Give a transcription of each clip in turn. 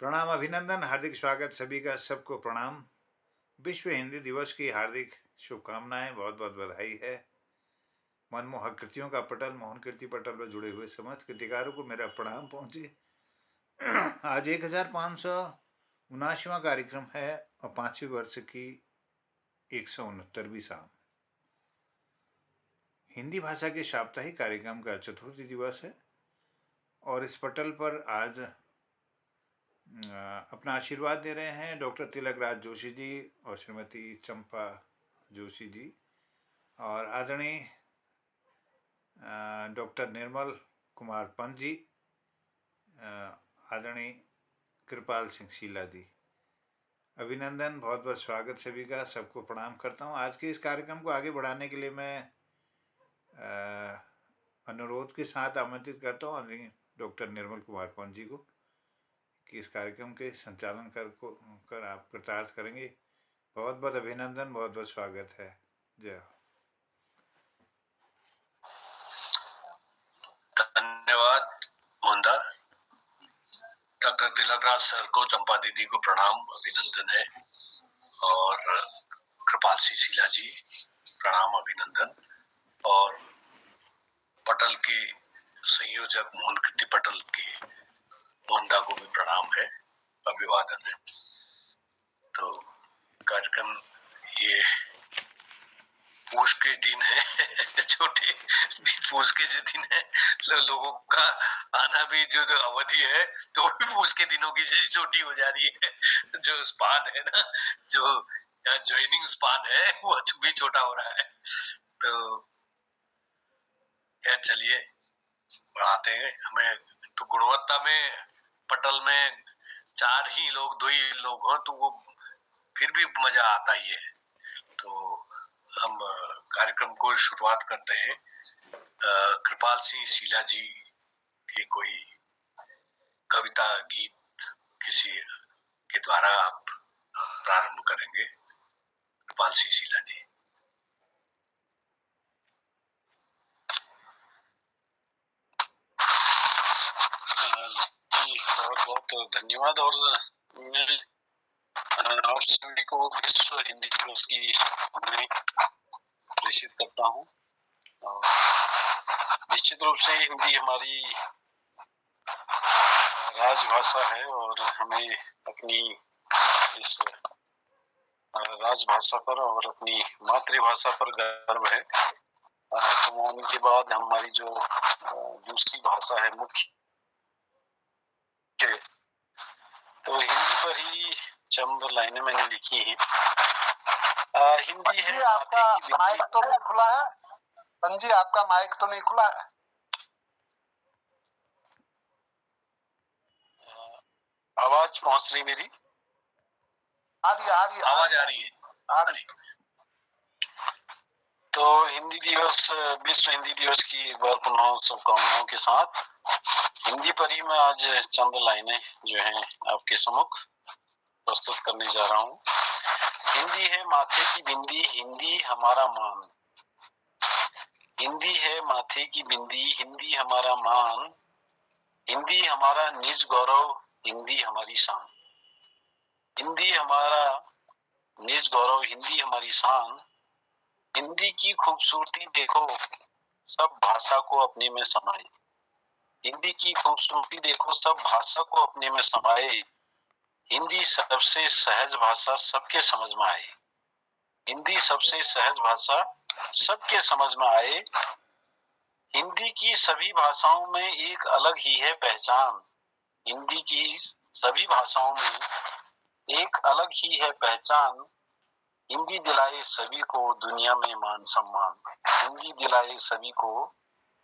प्रणाम, अभिनंदन, हार्दिक स्वागत सभी का। सबको प्रणाम। विश्व हिंदी दिवस की हार्दिक शुभकामनाएं, बहुत बहुत बधाई है। मनमोहक कृतियों का पटल, मोहन कीर्ति पटल पर जुड़े हुए समस्त कृतिकारों को मेरा प्रणाम पहुंचे। आज 1579वां कार्यक्रम है और 5वें वर्ष की 169वीं शाम। हिंदी भाषा के साप्ताहिक कार्यक्रम का चतुर्थी दिवस है और इस पटल पर आज अपना आशीर्वाद दे रहे हैं डॉक्टर तिलक राज जोशी जी और श्रीमती चंपा जोशी जी और आदरणीय डॉक्टर निर्मल कुमार पंत जी, आदरणीय कृपाल सिंह शीला जी। अभिनंदन, बहुत बहुत स्वागत सभी का। सबको प्रणाम करता हूँ। आज के इस कार्यक्रम को आगे बढ़ाने के लिए मैं अनुरोध के साथ आमंत्रित करता हूँ आदरणीय डॉक्टर निर्मल कुमार पंत जी को कि इस कार्यक्रम के संचालन कर आप कृतार्थ करेंगे। बहुत बहुत अभिनंदन, बहुत बहुत स्वागत है। जय। धन्यवाद मोहनदा। डॉक्टर तिलकराज सर को, चंपा दीदी को प्रणाम, अभिनंदन है। और कृपाल सिंह शीला जी प्रणाम, अभिनंदन। और पटल के संयोजक मोहन कीर्ति पटल के मोहनदा को भी प्रणाम है, अभिवादन है। तो कार्यक्रम ये पूछ के दिन है छोटे पूछ के जो दिन है, लोगों का आना भी जो अवधि है तो भी पूछ के दिनों की छोटी हो जा रही है। जो स्पान है ना, जो ज्वाइनिंग स्पान है वो भी छोटा हो रहा है। तो क्या, चलिए बढ़ाते हैं। हमें तो गुणवत्ता में पटल में 4 ही लोग, 2 ही लोग हो तो वो फिर भी मजा आता ही है। तो हम कार्यक्रम को शुरुआत करते हैं। कृपाल सिंह शीला जी की कोई कविता गीत किसी के द्वारा आप प्रारंभ करेंगे। कृपाल सिंह शीला जी। बहुत बहुत धन्यवाद। और मैं आप सभी को विश्व हिंदी दिवस की प्रेषित करता हूँ। निश्चित रूप से हिंदी हमारी राजभाषा है और हमें अपनी इस राजभाषा पर और अपनी मातृभाषा पर गर्व है। तो उनके बाद हमारी जो दूसरी भाषा है मुख्य, तो हिंदी पर ही चंद लाइनें मैंने लिखी हैं। हिंदी है। आपका माइक तो नहीं खुला है? पंजी, आपका माइक तो नहीं खुला है? आवाज पहुंच रही मेरी? आ रही आवाज आ रही है। तो हिंदी दिवस, विश्व हिंदी दिवस की एक बार पुनः शुभकामनाओं के साथ हिंदी पर ही मैं आज चंद लाइनें जो हैं आपके सम्मुख प्रस्तुत करने जा रहा हूँ। हिंदी है माथे की बिंदी, हिंदी हमारा मान। हिंदी है माथे की बिंदी, हिंदी हमारा मान। हिंदी हमारा निज गौरव, हिंदी हमारी शान। हिंदी हमारा निज गौरव, हिंदी हमारी शान। हिंदी की खूबसूरती देखो, सब भाषा को अपने में समाए। हिंदी की खूबसूरती देखो, सब भाषा को अपने में समाए। हिंदी सबसे सहज भाषा, सबके समझ में आए। हिंदी सबसे सहज भाषा, सबके समझ में आए। हिंदी की सभी भाषाओं में एक अलग ही है पहचान। हिंदी की सभी भाषाओं में एक अलग ही है पहचान। हिंदी दिलाए सभी को दुनिया में मान सम्मान। हिंदी दिलाए सभी को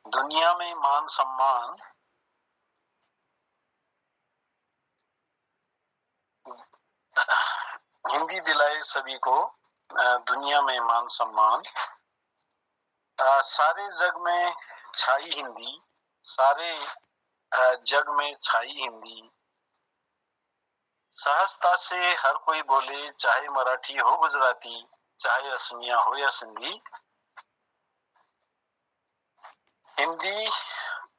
दुनिया में मान सम्मान। हिंदी दिलाए सभी को दुनिया में मान सम्मान। सारे जग में छाई हिंदी, सारे जग में छाई हिंदी। सहजता से हर कोई बोले, चाहे मराठी हो गुजराती, चाहे असमिया हो या सिंधी। हिंदी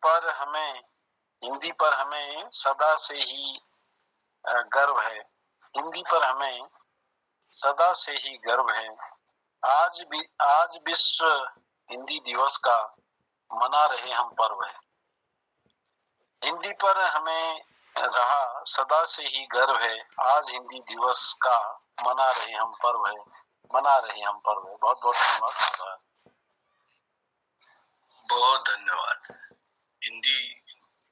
पर हमें सदा से ही गर्व है। हिंदी पर हमें सदा से ही गर्व है। आज विश्व हिंदी दिवस का मना रहे हम पर्व है। हिंदी पर हमें रहा सदा से ही गर्व है। आज हिंदी दिवस का मना रहे हम पर्व है। मना रहे हम पर्व है। बहुत बहुत धन्यवाद। बहुत धन्यवाद। हिंदी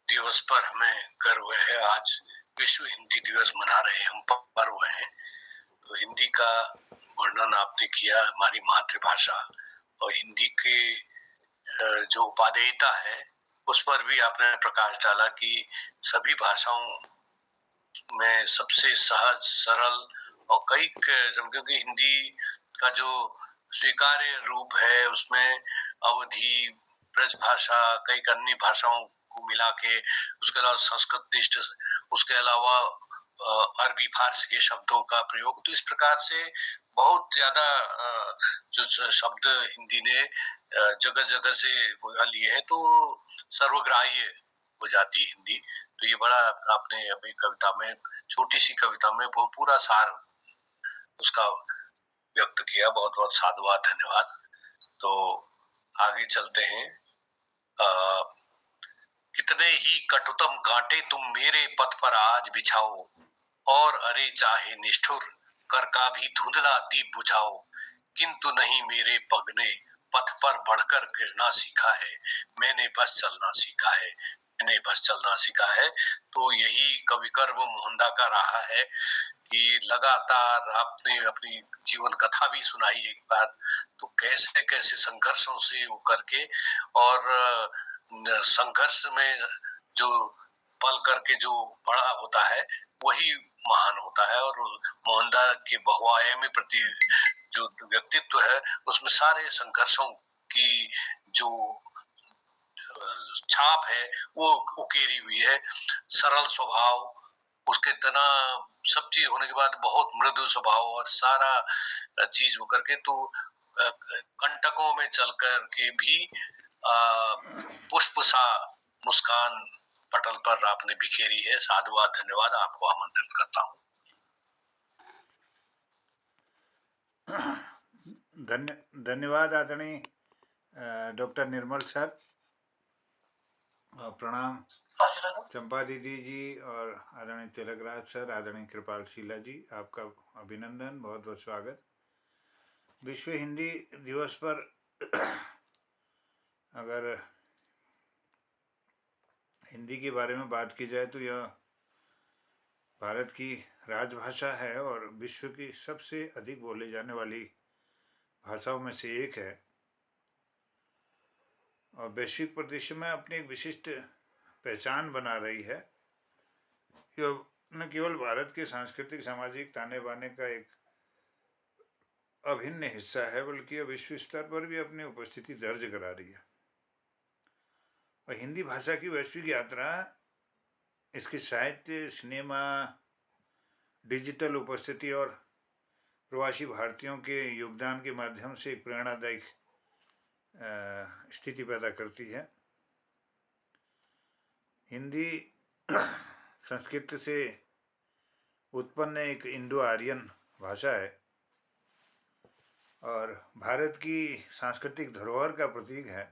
दिवस पर हमें गर्व है। आज विश्व हिंदी दिवस मना रहे हम पर्व है। तो हिंदी का वर्णन आपने किया, हमारी मातृभाषा और हिंदी के जो उपादेयता है उस पर भी आपने प्रकाश डाला कि सभी भाषाओं में सबसे सहज, सरल और कई क्योंकि हिंदी का जो स्वीकार्य रूप है उसमें अवधी, ब्रज भाषा, कई अन्य भाषाओं को मिला के, उसके अलावा संस्कृत निष्ठ, उसके अलावा अरबी फारसी के शब्दों का प्रयोग, तो इस प्रकार से बहुत ज्यादा जो शब्द हिंदी ने जगह जगह से लिए हैं, तो सर्वग्राह्य हो जाती है हिंदी। तो ये बड़ा आपने अपनी कविता में, छोटी सी कविता में वो पूरा सार उसका व्यक्त किया। बहुत बहुत साधुवाद, धन्यवाद। तो आगे चलते हैं। कितने ही कटुतम कांटे तुम मेरे पथ पर आज बिछाओ, और अरे चाहे निष्ठुर कर का भी धुंधला दीप बुझाओ, किंतु नहीं मेरे पग ने पथ पर बढ़कर गिरना सीखा है। मैंने बस चलना सीखा है। मैंने बस चलना सीखा है। तो यही कविकर्म मोहनदा का रहा है कि लगातार आपने अपनी जीवन कथा भी सुनाई एक बार, तो कैसे कैसे संघर्षों से होकर के और संघर्ष में जो पल करके जो बड़ा होता है वही महान होता है। और मोहनदा के बहुआयामी प्रति जो व्यक्तित्व है उसमें सारे संघर्षों की जो छाप है वो उकेरी हुई है। सरल स्वभाव, उसके तना सब चीज होने के बाद बहुत मृदु स्वभाव और सारा चीज होकर के, तो कंटकों में चल कर के भी पुष्प सा मुस्कान पटल पर आपने बिखेरी है। साधुवाद, धन्यवाद। आपको आमंत्रित करता हूँ। धन्यवाद आदरणीय डॉक्टर निर्मल सर। प्रणाम चंपा दीदी जी और आदरणीय तिलकराज सर, आदरणीय कृपाल शीला जी, आपका अभिनंदन, बहुत बहुत स्वागत। विश्व हिंदी दिवस पर अगर हिंदी के बारे में बात की जाए तो यह भारत की राजभाषा है और विश्व की सबसे अधिक बोले जाने वाली भाषाओं में से एक है, और वैश्विक परिदृश्य में अपनी एक विशिष्ट पहचान बना रही है। यह न केवल भारत के सांस्कृतिक सामाजिक ताने बाने का एक अभिन्न हिस्सा है, बल्कि यह विश्व स्तर पर भी अपनी उपस्थिति दर्ज करा रही है। और हिंदी भाषा की वैश्विक यात्रा इसके साहित्य, सिनेमा, डिजिटल उपस्थिति और प्रवासी भारतीयों के योगदान के माध्यम से एक प्रेरणादायक स्थिति पैदा करती है। हिंदी संस्कृत से उत्पन्न एक इंडो आर्यन भाषा है और भारत की सांस्कृतिक धरोहर का प्रतीक है।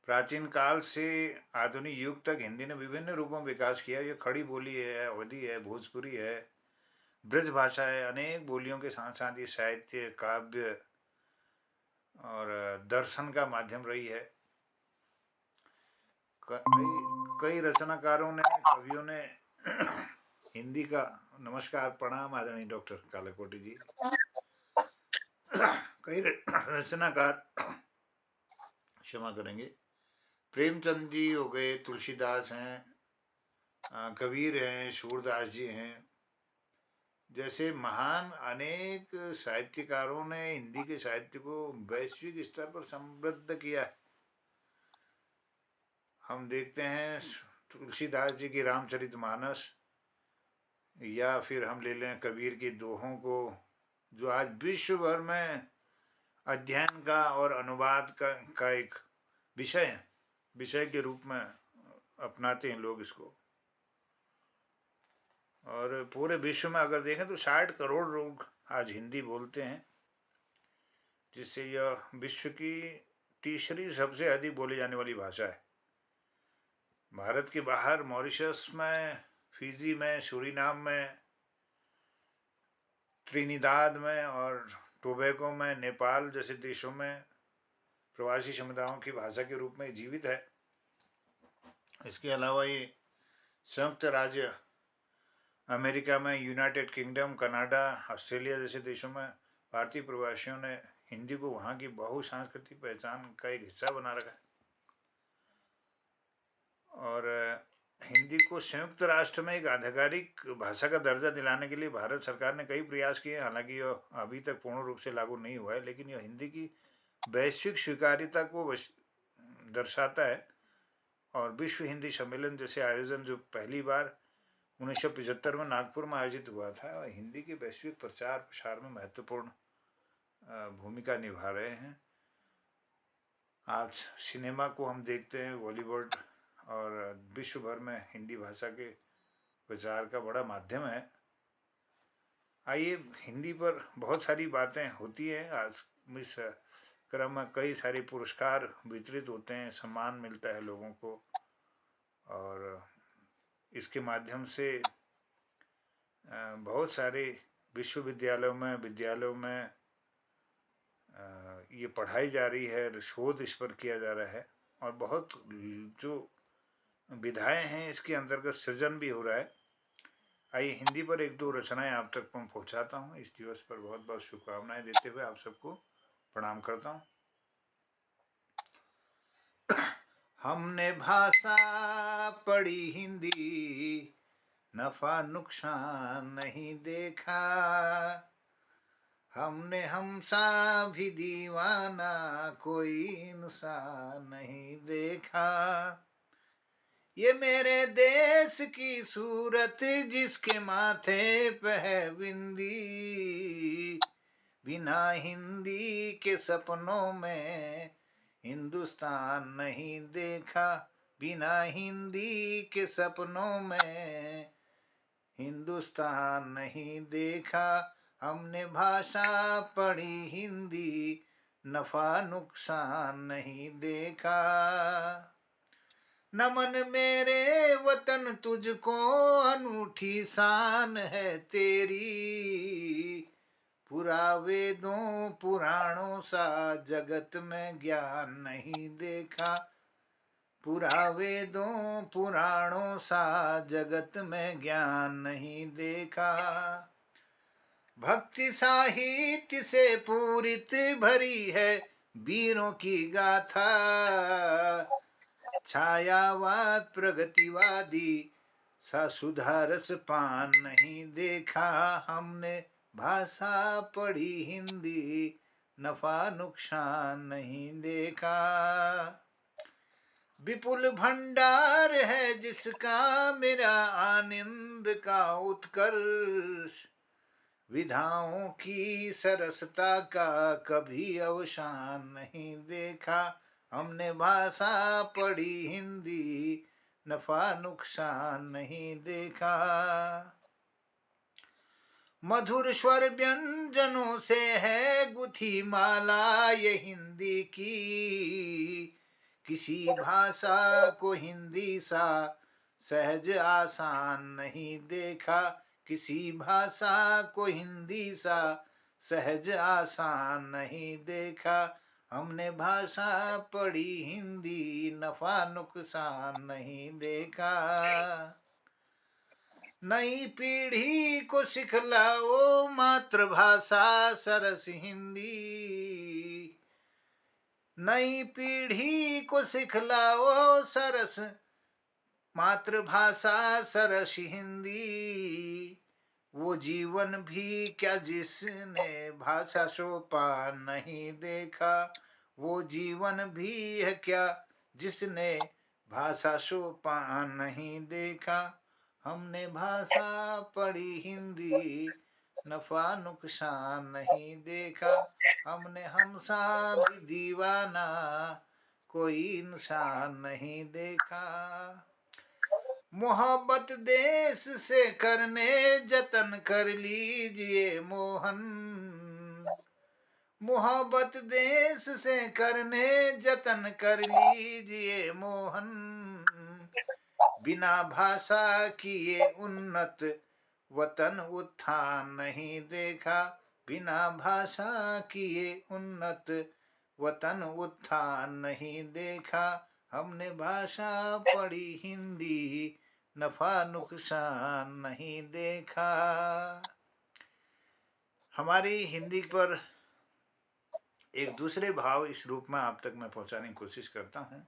प्राचीन काल से आधुनिक युग तक हिंदी ने विभिन्न रूपों में विकास किया। ये खड़ी बोली है, अवधी है, भोजपुरी है, ब्रज भाषा है। अनेक बोलियों के साथ साथ ये साहित्य, काव्य और दर्शन का माध्यम रही है। कई रचनाकारों ने, कवियों ने हिंदी का, नमस्कार प्रणाम आदरणीय डॉक्टर कालाकोटी जी, कई रचनाकार क्षमा करेंगे, प्रेमचंद जी हो गए, तुलसीदास हैं, कबीर हैं, सूरदास जी हैं, जैसे महान अनेक साहित्यकारों ने हिंदी के साहित्य को वैश्विक स्तर पर समृद्ध किया है। हम देखते हैं तुलसीदास जी की रामचरितमानस, या फिर हम ले लें कबीर की दोहों को, जो आज विश्व भर में अध्ययन का और अनुवाद का एक विषय के रूप में अपनाते हैं लोग इसको। और पूरे विश्व में अगर देखें तो 60 करोड़ लोग आज हिंदी बोलते हैं, जिससे यह विश्व की तीसरी सबसे अधिक बोली जाने वाली भाषा है। भारत के बाहर मॉरिशस में, फिजी में, सूरीनाम में, त्रिनिदाद में और टोबैगो में, नेपाल जैसे देशों में प्रवासी समुदायों की भाषा के रूप में जीवित है। इसके अलावा ये संयुक्त राज्य अमेरिका में, यूनाइटेड किंगडम, कनाडा, ऑस्ट्रेलिया जैसे देशों में भारतीय प्रवासियों ने हिंदी को वहाँ की बहुसांस्कृतिक पहचान का एक हिस्सा बना रखा है। और हिंदी को संयुक्त राष्ट्र में एक आधिकारिक भाषा का दर्जा दिलाने के लिए भारत सरकार ने कई प्रयास किए। हालांकि यह अभी तक पूर्ण रूप से लागू नहीं हुआ है, लेकिन यह हिंदी की वैश्विक स्वीकार्यता को दर्शाता है। और विश्व हिंदी सम्मेलन जैसे आयोजन जो पहली बार 1975 में नागपुर में आयोजित हुआ था, और हिंदी के वैश्विक प्रचार प्रसार में महत्वपूर्ण भूमिका निभा रहे हैं। आज सिनेमा को हम देखते हैं, बॉलीवुड, और विश्व भर में हिंदी भाषा के प्रचार का बड़ा माध्यम है। आइए, हिंदी पर बहुत सारी बातें होती हैं। आज इस क्रम में कई सारे पुरस्कार वितरित होते हैं, सम्मान मिलता है लोगों को, और इसके माध्यम से बहुत सारे विश्वविद्यालयों में, विद्यालयों में ये पढ़ाई जा रही है, शोध इस पर किया जा रहा है, और बहुत जो विधाएं हैं इसके अंतर्गत सृजन भी हो रहा है। आइए, हिंदी पर एक दो रचनाएं आप तक मैं पहुंचाता हूं। इस दिवस पर बहुत बहुत शुभकामनाएं देते हुए आप सबको प्रणाम करता हूं। हमने भाषा पढ़ी हिंदी, नफा नुकसान नहीं देखा। हमने हमसा भी दीवाना, कोई इंसान नहीं देखा। ये मेरे देश की सूरत, जिसके माथे पे है बिंदी, बिना हिंदी के सपनों में हिंदुस्तान नहीं देखा। बिना हिंदी के सपनों में हिंदुस्तान नहीं देखा। हमने भाषा पढ़ी हिंदी, नफा नुकसान नहीं देखा। नमन मेरे वतन तुझको, अनूठी शान है तेरी। पूरा वेदों पुराणों सा जगत में ज्ञान नहीं देखा। पूरा वेदों पुराणों सा जगत में ज्ञान नहीं देखा। भक्ति साहित्य से पूरित भरी है वीरों की गाथा। छायावाद प्रगतिवादी सा सुधारस पान नहीं देखा। हमने भाषा पढ़ी हिंदी, नफा नुकसान नहीं देखा। विपुल भंडार है जिसका मेरा आनंद का उत्कर्ष। विधाओं की सरसता का कभी अवसान नहीं देखा। हमने भाषा पढ़ी हिंदी, नफा नुकसान नहीं देखा। मधुर स्वर व्यंजनों से है गुथी माला ये हिंदी की। किसी भाषा को हिंदी सा सहज आसान नहीं देखा। किसी भाषा को हिंदी सा सहज आसान नहीं देखा। हमने भाषा पढ़ी हिंदी, नफा नुकसान नहीं देखा। नई पीढ़ी को सिखलाओ मातृभाषा सरस हिंदी। नई पीढ़ी को सिखलाओ सरस मातृभाषा सरस हिंदी। वो जीवन भी क्या जिसने भाषा सोपान नहीं देखा। वो जीवन भी है क्या जिसने भाषा सोपान नहीं देखा। हमने भाषा पढ़ी हिंदी, नफा नुकसान नहीं देखा। हमने हमसा भी दीवाना, कोई इंसान नहीं देखा। मोहब्बत देश से करने जतन कर लीजिए मोहन, मोहब्बत देश से करने जतन कर लीजिए मोहन, बिना भाषा किए उन्नत वतन उत्थान नहीं देखा, बिना भाषा किए उन्नत वतन उत्थान नहीं देखा, हमने भाषा पढ़ी हिंदी नफा नुकसान नहीं देखा। हमारी हिंदी पर एक दूसरे भाव इस रूप में आप तक मैं पहुंचाने की कोशिश करता हूं।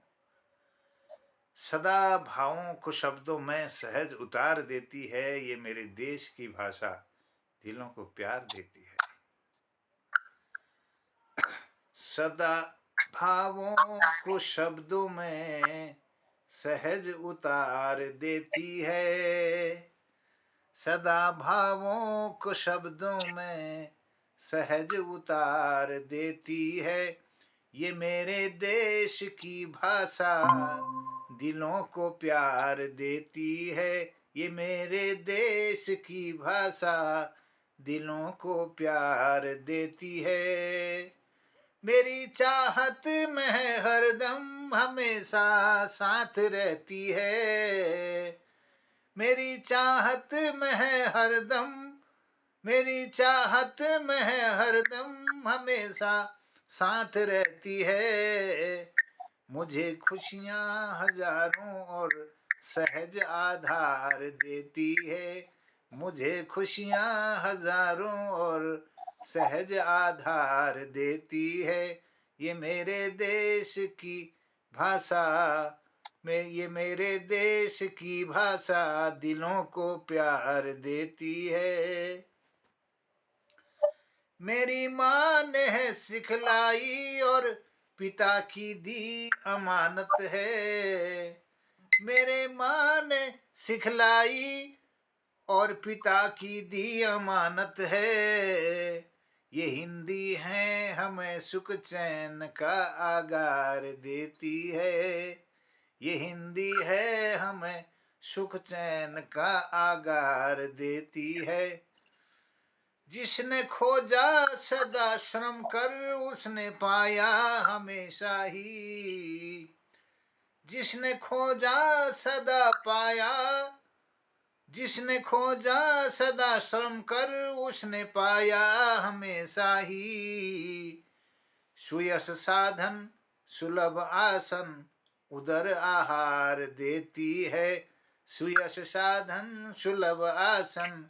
सदा भावों को शब्दों में सहज उतार देती है, ये मेरे देश की भाषा दिलों को प्यार देती है। सदा भावों को शब्दों में सहज उतार देती है, सदा भावों को शब्दों में सहज उतार देती है, ये मेरे देश की भाषा दिलों को प्यार देती है, ये मेरे देश की भाषा दिलों को प्यार देती है। मेरी चाहत में हरदम हमेशा साथ रहती है, मेरी चाहत में हरदम, मेरी चाहत में हरदम हमेशा साथ रहती है, मुझे खुशियाँ हजारों और सहज आधार देती है, मुझे खुशियाँ हजारों और सहज आधार देती है, ये मेरे देश की भाषा में, ये मेरे देश की भाषा दिलों को प्यार देती है। मेरी माँ ने है सिखलाई और पिता की दी अमानत है, मेरे माँ ने सिखलाई और पिता की दी अमानत है, ये हिंदी है हमें सुख चैन का आगार देती है, ये हिंदी है हमें सुख चैन का आगार देती है। जिसने खोजा सदा श्रम कर उसने पाया हमेशा ही, जिसने खोजा सदा पाया, जिसने खोजा सदा श्रम कर उसने पाया हमेशा ही, सुयश साधन सुलभ आसन उदर आहार देती है, सुयश साधन सुलभ आसन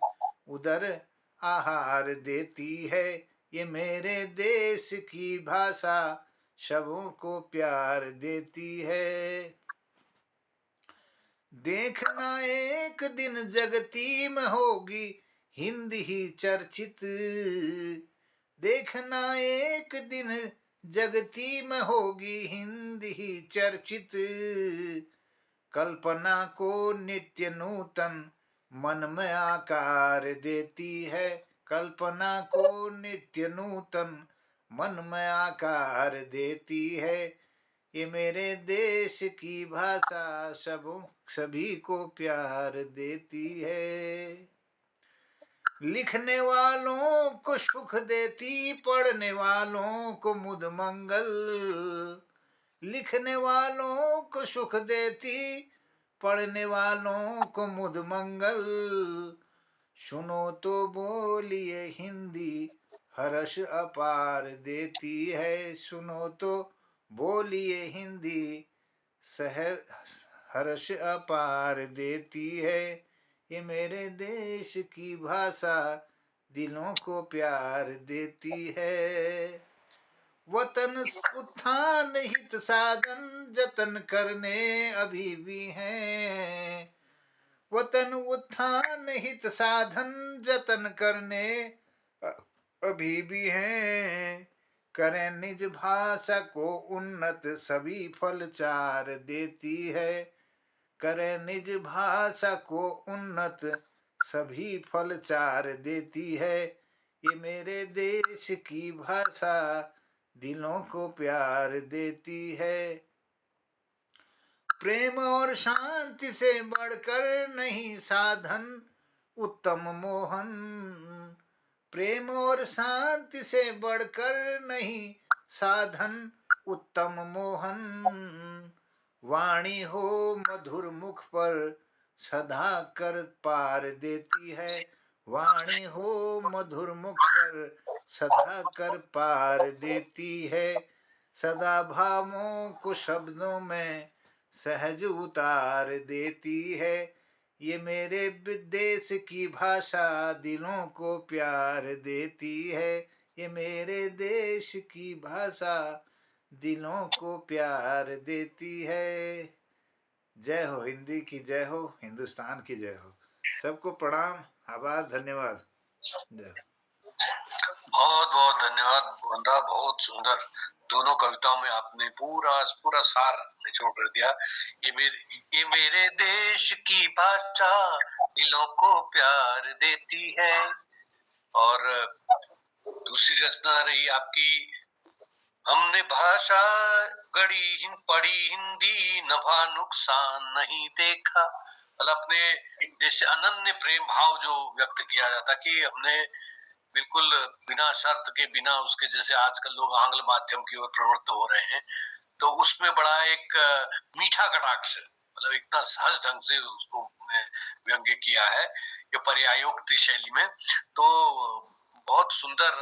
उदर आहार देती है, ये मेरे देश की भाषा सबों को प्यार देती है। देखना एक दिन जगती में होगी हिंदी ही चर्चित, देखना एक दिन जगती में होगी हिंदी ही चर्चित, कल्पना को नित्य नूतन मन में आकार देती है, कल्पना को नित्य नूतन मन में आकार देती है, ये मेरे देश की भाषा सभी को प्यार देती है। लिखने वालों को सुख देती, पढ़ने वालों को मुद मंगल, लिखने वालों को सुख देती, पढ़ने वालों को मुद मंगल, सुनो तो बोलिए हिंदी हर्ष अपार देती है, सुनो तो बोलिए हिंदी हर्ष अपार देती है, ये मेरे देश की भाषा दिलों को प्यार देती है। वतन उत्थान हित साधन जतन करने अभी भी हैं, वतन उत्थान हित साधन जतन करने अभी भी हैं, करें निज भाषा को उन्नत सभी फल चार देती है, करें निज भाषा को उन्नत सभी फल चार देती है, ये मेरे देश की भाषा दिलों को प्यार देती है। प्रेम और शांति से बढ़कर नहीं साधन उत्तम मोहन। प्रेम और शांति से बढ़कर नहीं साधन उत्तम मोहन। वाणी हो मधुर मुख पर सदा कर पार देती है। वाणी हो मधुर मुख पर सदा कर पार देती है। सदा भावों को शब्दों में सहज उतार देती है। ये मेरे विदेश की भाषा दिलों को प्यार देती है। ये मेरे देश की भाषा दिलों को प्यार देती है। जय हो हिंदी की जय हो, हिंदुस्तान की जय हो। सबको प्रणाम, आभार, धन्यवाद। जय। बहुत बहुत धन्यवाद गोंदा, बहुत सुंदर। दोनों कविताओं में आपने पूरा पूरा सार निचोड़ कर दिया। ये मेरे देश की भाषा दिलों को प्यार देती है। और दूसरी रचना रही आपकी, हमने भाषा गढ़ी पढ़ी हिंदी, नभा नुकसान नहीं देखा। मतलब अपने जैसे अनन्य प्रेम भाव जो व्यक्त किया जाता कि हमने बिल्कुल बिना शर्त के, बिना उसके, जैसे आजकल लोग आंग्ल माध्यम की ओर प्रवृत्त हो रहे हैं, तो उसमें बड़ा एक मीठा कटाक्ष, मतलब इतना सहज ढंग से उसको व्यंग्य किया है ये पर्यायोक्ति शैली में। तो बहुत सुंदर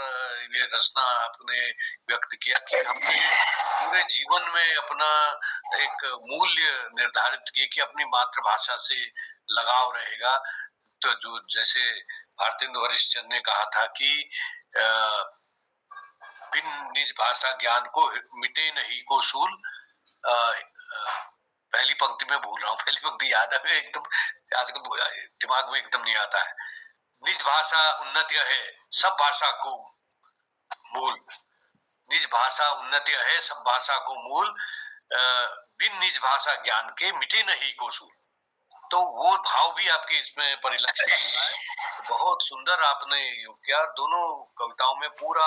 ये रचना आपने व्यक्त किया कि हमने पूरे जीवन में अपना एक मूल्य निर्धारित किए कि अपनी मातृभाषा से लगाव रहेगा। तो जो जैसे भारतेंदु हरिश्चंद्र ने कहा था कि बिन निज भाषा ज्ञान को मिटे नहीं को सूल। पहली पंक्ति में भूल रहा हूँ, पहली पंक्ति याद है एकदम, आजकल दिमाग में एकदम नहीं आता है। निज भाषा उन्नति है सब भाषा को मूल। निज भाषा उन्नति है सब भाषा को मूल, बिन निज भाषा ज्ञान के मिटे नहीं को सूल। तो वो भाव भी आपके इसमें परिलक्षित होता है। बहुत सुंदर आपने योग किया। दोनों कविताओं में पूरा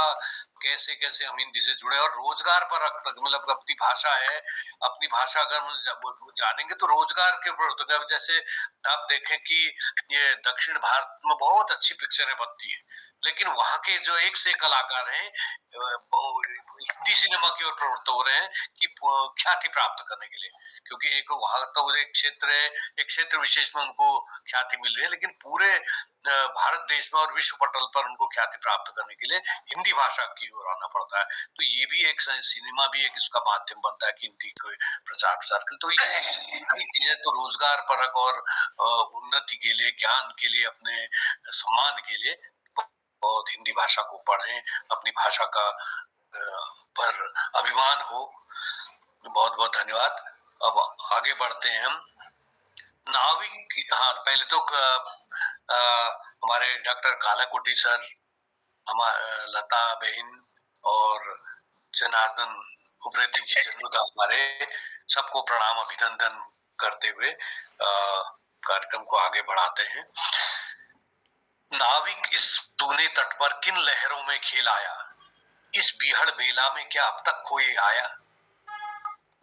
कैसे कैसे हम हिंदी से जुड़े और रोजगार पर, मतलब अपनी भाषा है, अपनी भाषा अगर हम जानेंगे तो रोजगार के ऊपर। जैसे आप देखें कि ये दक्षिण भारत में बहुत अच्छी पिक्चरें बनती है, लेकिन वहां के जो एक से कलाकार हैं हिंदी सिनेमा की ओर प्रवृत्त हो रहे हैं कि ख्याति प्राप्त करने के लिए, क्योंकि एक वहां तो एक क्षेत्र है, एक क्षेत्र विशेष में उनको ख्याति मिल रही है, लेकिन पूरे भारत देश में और विश्व पटल पर उनको ख्याति प्राप्त करने के लिए हिंदी भाषा की ओर आना पड़ता है। तो ये भी एक सिनेमा भी एक इसका माध्यम बनता है कि हिंदी को प्रचार प्रसार के। तो ये चीजें तो रोजगार परक और उन्नति के लिए, ज्ञान के लिए, अपने सम्मान के लिए बहुत हिंदी भाषा को पढ़ें, अपनी भाषा का पर अभिमान हो। बहुत बहुत धन्यवाद। अब आगे बढ़ते हैं हम। नाविक, हाँ पहले तो हमारे डॉक्टर कालाकोटी सर, हमारे लता बहन और जनार्दन उप्रेती जी हमारे सबको प्रणाम अभिनंदन करते हुए कार्यक्रम को आगे बढ़ाते हैं। नाविक इस तूने तट पर किन लहरों में खेल आया, इस बीहड़ बेला में क्या अब तक कोई आया।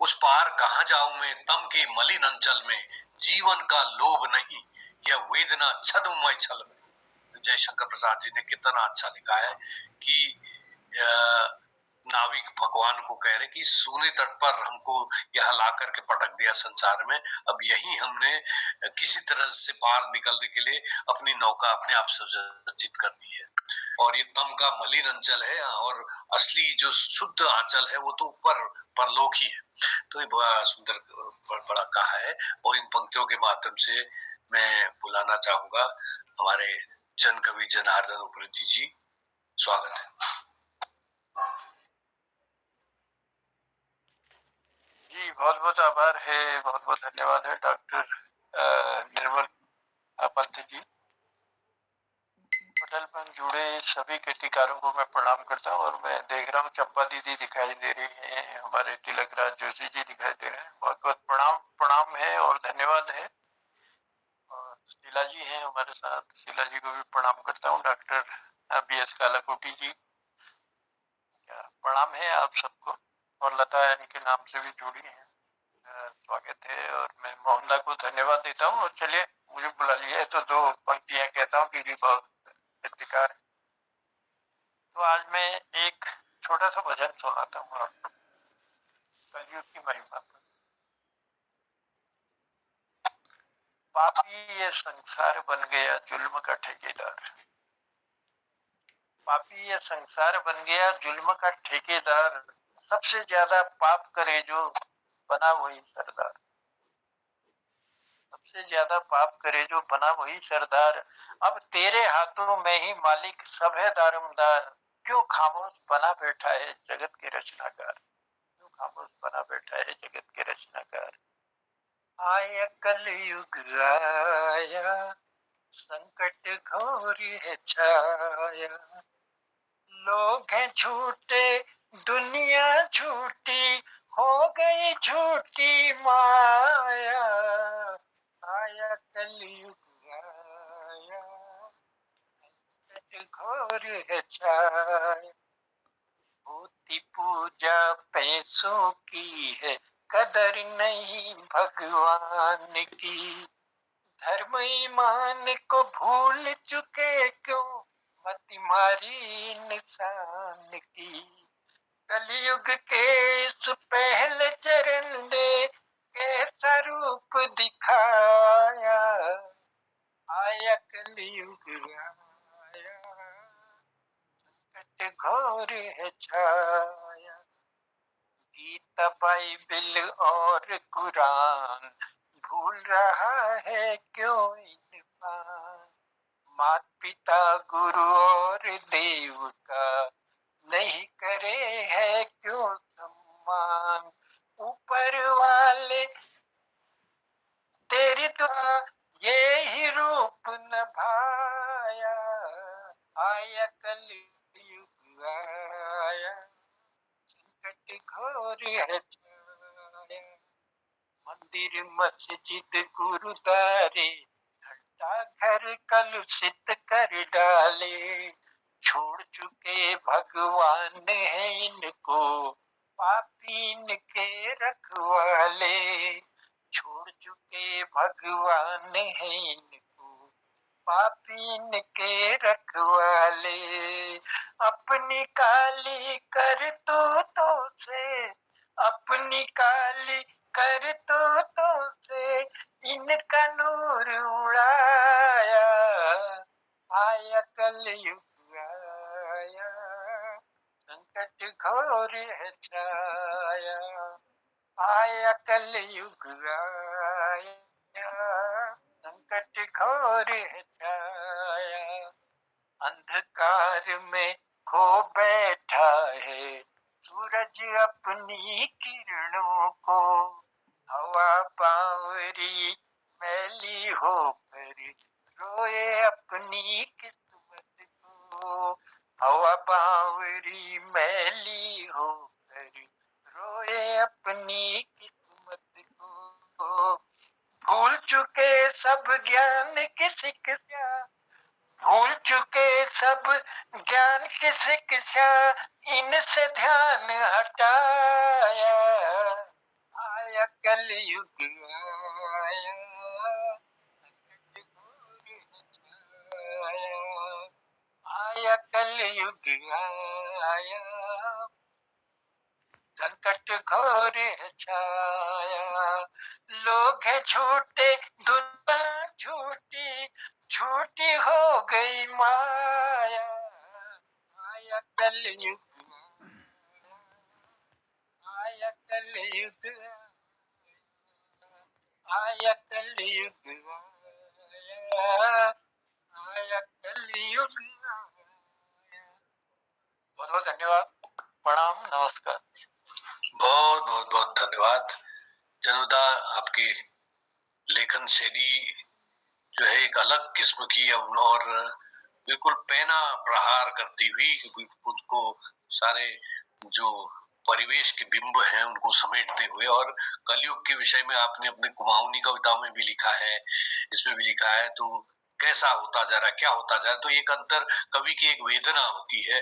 उस पार कहाँ जाऊं मैं तम के मलिन अंचल में, जीवन का लोभ नहीं यह वेदना छद्ममय छल में। जयशंकर प्रसाद जी ने कितना अच्छा लिखा है कि नाविक भगवान को कह रहे कि सूने तट पर हमको यहाँ ला करके पटक दिया संसार में, अब यही हमने किसी तरह से पार निकलने के लिए अपनी नौका अपने आप सज्जित करनी है। और ये तम का मलिन अंचल है और असली जो शुद्ध आंचल है वो तो ऊपर परलोक ही है। तो ये बड़ा सुंदर बड़ा कहा है। और इन पंक्तियों के माध्यम से मैं बुलाना चाहूंगा हमारे जन कवि जनार्दन उप्रेती जी। स्वागत है जी। बहुत बहुत आभार है, बहुत बहुत धन्यवाद है डॉक्टर निर्मल पंत जी। पटल पर जुड़े सभी कृतिकारों को मैं प्रणाम करता हूँ। और मैं देख रहा हूँ चंपा दीदी दिखाई दे रही है, हमारे तिलक राज जोशी जी दिखाई दे रहे हैं। बहुत बहुत प्रणाम है और धन्यवाद है। और शीला जी हैं हमारे साथ, शीला जी को भी प्रणाम करता हूँ। डॉक्टर BS कालाकोटी जी, प्रणाम है आप सबको। और लता यानी के नाम से भी जुड़ी है, स्वागत है और मैं मोहम्मदा को धन्यवाद देता हूँ। और चलिए, मुझे बुला लिया है तो 2 पंक्तियां कहता हूँ कि बहुत सत्कार है। तो आज मैं एक छोटा सा भजन सुनाता हूँ आपको, कलयुग की महिमा पर। पापी ये संसार बन गया जुल्म का ठेकेदार, पापी ये संसार बन गया जुल्म का ठेकेदार, सबसे ज्यादा पाप करे जो बना वही सरदार, सबसे ज्यादा पाप करे जो बना वही सरदार। अब तेरे हाथों में ही मालिक सब है दारोमदार, क्यों खामोश बना बैठा है जगत के रचनाकार, क्यों खामोश बना बैठा है जगत के रचनाकार। आया कलयुग आया, संकट घोर है छाया, लोग हैं झूठे दुनिया झूठी, हो गई झूठी माया। आया कलयुग आया, संकट घोर है छाया, होती पूजा पैसों की है, कदर नहीं भगवान की, धर्म ईमान को भूल चुके क्यों, मत मारी इंसान की। कलयुग के इस पहले चरण दे, कैसा रूप दिखाया, आया कलयुग आया, संकट घोर है छाया। गीता बाइबिल और कुरान भूल रहा है क्यों इंसान, माता पिता गुरु और देव का नहीं करे है क्यों सम्मान, ऊपर वाले तेरी दुआ ये ही रूप नभाया, आया कलयुग आया, संकट घोर है छाया। मंदिर मस्जिद गुरुद्वारे घंटा घर कलुषित कर डाले, छोड़ चुके भगवान है इनको, पापी इनके रखवाले, छोड़ चुके भगवान है इनको, पापी इनके रखवाले। अपनी काली करतूतों से, अपनी काली करतूतों से इनका नूर उड़ाया, आया कलयुग आया, संकट घोर है छाया, आया कलयुग आया, संकट घोर है छाया। अंधकार में खो बैठा है सूरज अपनी किरणों को, हवा बावरी मैली होकर रोए अपनी किस्मत को, हवा बावरी मैली होकर रोए अपनी किस्मत को। भूल चुके सब ज्ञान की शिक्षा, भूल चुके सब ज्ञान की शिक्षा, इनसे ध्यान हटाया, आया कलयुग आया, संकट घोर है छाया, आया कलयुग आया, संकट घोर है छाया। लोग है झूठे दुनिया झूठी, झूठी हो गई माया, आया कलयुग आया, कलयुग आया, कलयुग आया, आया कलयुग आया। बहुत बहुत धन्यवाद, प्रणाम, नमस्कार। बहुत बहुत बहुत धन्यवाद जनुदा। आपकी लेखन शैली जो है एक अलग किस्म की और बिल्कुल पैना प्रहार करती हुई, उसको सारे जो परिवेश के बिंब हैं उनको समेटते हुए, और कलयुग के विषय में आपने अपने कुमाऊनी कविताओं में भी लिखा है, इसमें भी लिखा है, तो कैसा होता जा रहा है, क्या होता जा रहा है, तो एक अंतर कवि की एक वेदना होती है।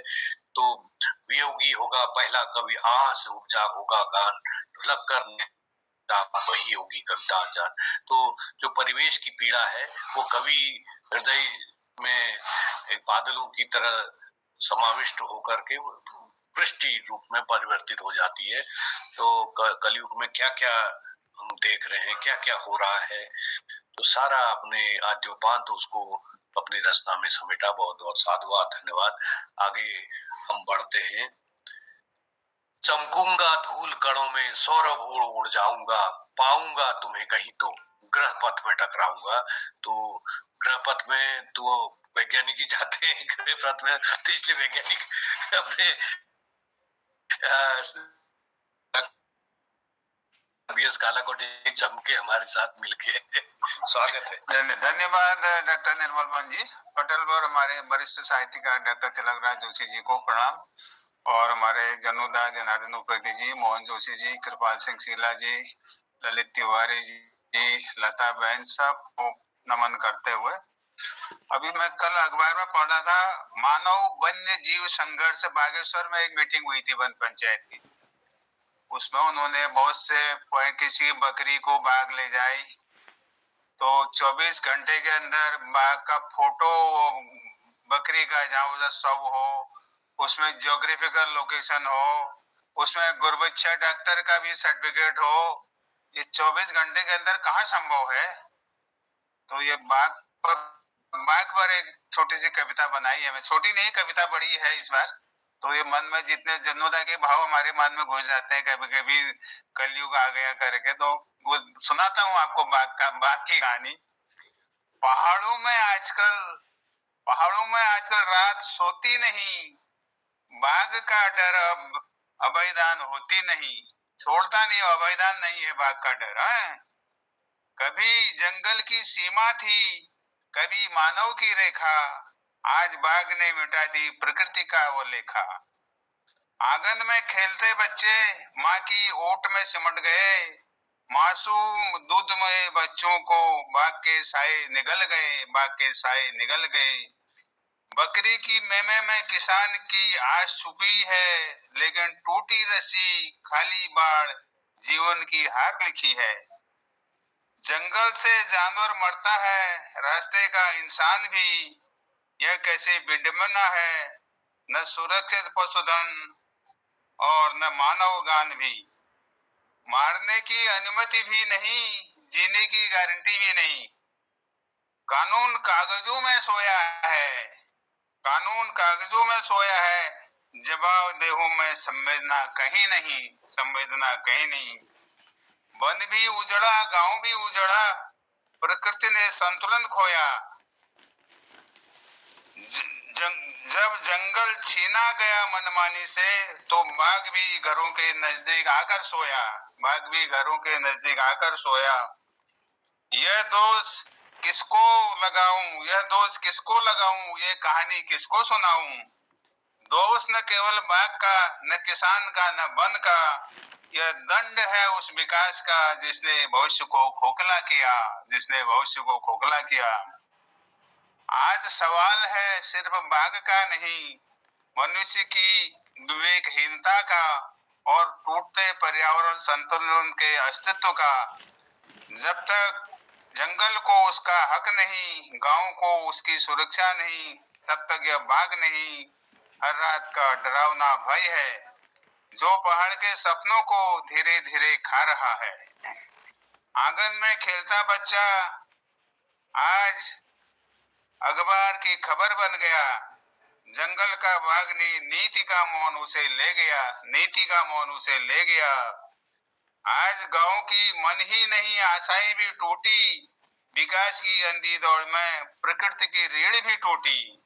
तो वियोगी होगा पहला कवि, आह से उपजा होगा गान, ढुलक कर वही होगी कविता अनजान। तो जो परिवेश की पीड़ा है वो कवि हृदय में एक बादलों की तरह समाविष्ट होकर के वृष्टि रूप में परिवर्तित हो जाती है। तो कलयुग में क्या क्या हम देख रहे हैं, क्या क्या हो रहा है, तो सारा अपने आद्योपांत उसको अपनी रचना में समेटा। बहुत बहुत साधुवाद, धन्यवाद। आगे हम बढ़ते हैं। चमकूंगा धूल कणों में, सौरभ उड़ जाऊंगा, पाऊंगा तुम्हें कहीं तो ग्रह पथ में टकराऊंगा। तो ग्रह पथ में तो वैज्ञानिक ही जाते हैं ग्रह पथ में, तो इसलिए वैज्ञानिक अपने कालाकोटी चमके हमारे साथ मिलके स्वागत है। धन्यवाद डॉक्टर निर्मल वन जी पटेल और हमारे वरिष्ठ साहित्यकार डॉक्टर तिलकराज जोशी जी को प्रणाम, और हमारे जनुदास जनार्दन उपाध्याय जी, मोहन जोशी जी, कृपाल सिंह शीला जी, ललित तिवारी जी, लता बहन, सब को नमन करते हुए, अभी मैं कल अखबार में पढ़ रहा था, मानव वन्य जीव संघर्ष बागेश्वर में एक मीटिंग हुई थी वन पंचायत की। उसमें उन्होंने बहुत से किसी बकरी को बाघ ले जाए तो 24 घंटे के अंदर बाघ का फोटो, बकरी का जहाँ उधर शव हो, उसमें ज्योग्राफिकल लोकेशन हो, उसमें गुरबच्छा डॉक्टर का भी सर्टिफिकेट हो, ये 24 घंटे के अंदर कहाँ संभव है। तो ये बाघ पर एक छोटी सी कविता बनाई है, मैं छोटी नहीं कविता बड़ी है इस बार। तो ये मन में जितने जन्मोदा के भाव हमारे मन में घुस जाते हैं कभी कभी कलयुग आ गया करके, तो वो सुनाता हूँ आपको बाघ की कहानी। पहाड़ों में आजकल रात सोती नहीं, बाघ का डर अब अभयदान होती नहीं, छोड़ता नहीं, अभयदान नहीं है बाघ का डर है। कभी जंगल की सीमा थी, कभी मानव की रेखा, आज बाघ ने मिटा दी प्रकृति का वो लेखा। आंगन में खेलते बच्चे माँ की ओट में सिमट गए, मासूम दूधमय बच्चों को बाघ के साए निगल गए। बकरी की मेमे में किसान की आस छुपी है, लेकिन टूटी रस्सी खाली बाढ़ जीवन की हार लिखी है। जंगल से जानवर मरता है, रास्ते का इंसान भी, यह कैसे विडंबना है, न सुरक्षित पशुधन और न मानव गान भी। मारने की अनुमति भी नहीं, जीने की गारंटी भी नहीं। कानून कागजों में सोया है, जवाबदेहों में संवेदना कहीं नहीं। वन भी उजड़ा, गांव भी उजड़ा, प्रकृति ने संतुलन खोया। जब जंगल छीना गया मनमानी से, तो बाघ भी घरों के नजदीक आकर सोया। यह दोष किसको लगाऊं, ये कहानी किसको सुनाऊं। दोष न केवल बाघ का, न किसान का, न वन का, यह दंड है उस विकास का जिसने भविष्य को खोखला किया। आज सवाल है सिर्फ बाघ का नहीं, मनुष्य की विवेकहीनता का और टूटते पर्यावरण संतुलन के अस्तित्व का। जब तक जंगल को उसका हक नहीं, गांव को उसकी सुरक्षा नहीं, तब तक यह बाघ नहीं, हर रात का डरावना भय है, जो पहाड़ के सपनों को धीरे धीरे खा रहा है। आंगन में खेलता बच्चा आज अखबार की खबर बन गया, जंगल का बाघ ने नीति का मौन उसे ले गया। आज गांव की मन ही नहीं, आशाएं भी टूटी, विकास की अंधी दौड़ में प्रकृति की रीढ़ भी टूटी।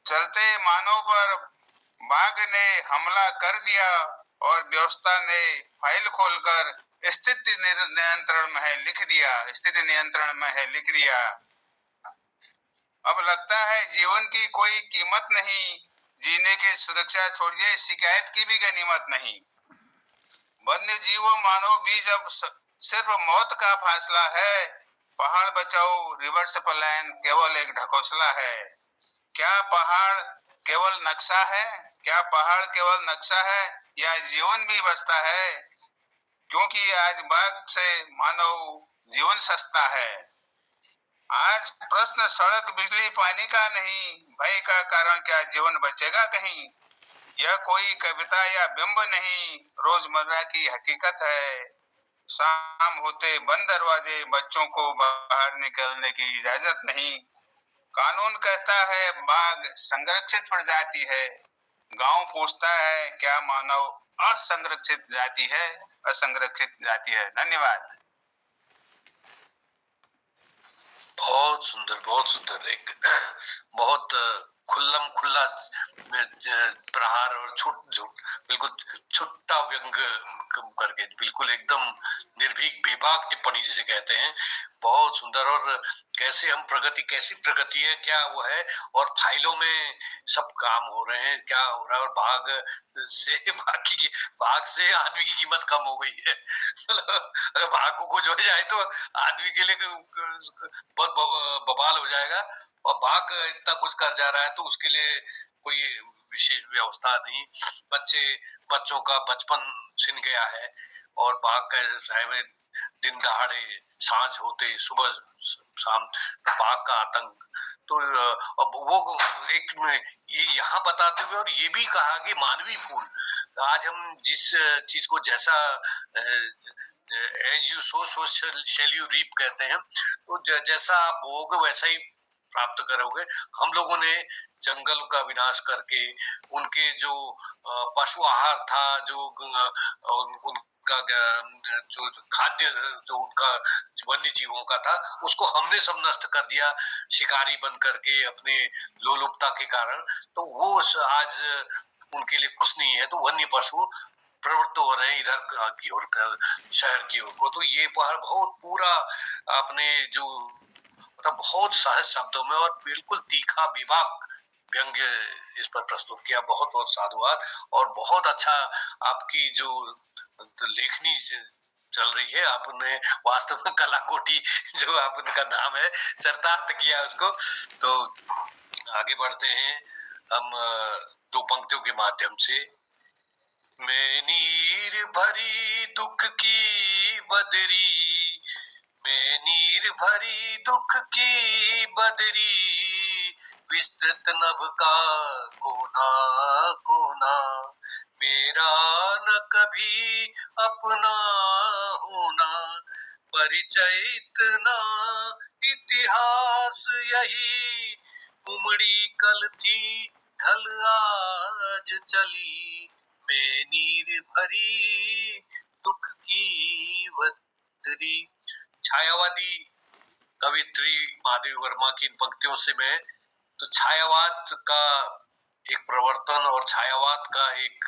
चलते मानव पर बाघ ने हमला कर दिया और व्यवस्था ने फाइल खोलकर स्थिति नियंत्रण में है लिख दिया। अब लगता है जीवन की कोई कीमत नहीं, जीने की सुरक्षा छोड़िए, शिकायत की भी गनीमत नहीं। वन्य जीव मानव बीच अब सिर्फ मौत का फासला है, पहाड़ बचाओ रिवर्स प्लान केवल एक ढकोसला है। क्या पहाड़ केवल नक्शा है, या जीवन भी बसता है। क्योंकि आज बाघ से मानव जीवन सस्ता है। आज प्रश्न सड़क, बिजली, पानी का नहीं, भय का कारण क्या जीवन बचेगा कहीं। यह कोई कविता या बिंब नहीं, रोजमर्रा की हकीकत है। शाम होते बंद दरवाजे, बच्चों को बाहर निकलने की इजाजत नहीं। कानून कहता है बाघ संरक्षित प्रजाति है। गांव पूछता है क्या मानव असंरक्षित जाति है, असंरक्षित जाति है। धन्यवाद। बहुत सुंदर, बहुत सुंदर। एक बहुत खुल्लम खुल्ला प्रहार और छूट झूठ, बिल्कुल छुट्टा व्यंग करके, बिल्कुल एकदम निर्भीक बेबाक टिप्पणी जिसे कहते हैं। बहुत सुंदर। और कैसे हम प्रगति, कैसी प्रगति है, क्या वो है, और फाइलों में सब काम हो रहे हैं, क्या हो रहा है। और भाग से आदमी की कीमत कम हो गई है। अगर भाग को कुछ हो जाए तो आदमी के लिए बहुत बवाल हो जाएगा। और बाघ इतना कुछ कर जा रहा है तो उसके लिए कोई विशेष व्यवस्था नहीं। बच्चों का बचपन छिन गया है। और बाघ का में दिन दहाड़े, सांझ होते, सुबह शाम बाघ का आतंक। तो अब वो एक ये यहाँ बताते हुए और ये भी कहा कि मानवीय फूल, आज हम जिस चीज को जैसा as you sow shall you reap कहते हैं, तो जैसा आप बोओगे वैसा ही प्राप्त करोगे। हम लोगों ने जंगल का विनाश करके उनके जो पशु आहार था, जो उनका जो खाद्य, जो उनका वन्य जीवों का था, उसको हमने सब नष्ट कर दिया शिकारी बन करके अपने लोलुपता के कारण। तो वो आज उनके लिए कुछ नहीं है। तो वन्य पशु प्रवृत्त हो रहे हैं इधर की ओर, शहर की ओर को। तो ये बहुत पूरा आपने जो मतलब बहुत सहज शब्दों में और बिल्कुल तीखा बेबाक व्यंग्य इस पर प्रस्तुत किया। बहुत बहुत साधुवाद। और बहुत अच्छा आपकी जो लेखनी चल रही है, आपने वास्तव में कला कोटी जो आपका नाम है चरितार्थ किया उसको। तो आगे बढ़ते हैं हम दो पंक्तियों के माध्यम से। मैं नीर भरी दुख की बदरी, मैं नीर भरी दुख की बदरी, विस्तृत नभ का कोना कोना, मेरा न कभी अपना होना, परिचय इतना इतिहास यही, उमड़ी कल थी ढल आज चली, मैं नीर भरी दुख की बदरी। छायावादी कवित्री महादेवी वर्मा की इन पंक्तियों से मैं तो छायावाद का एक प्रवर्तन और छायावाद का एक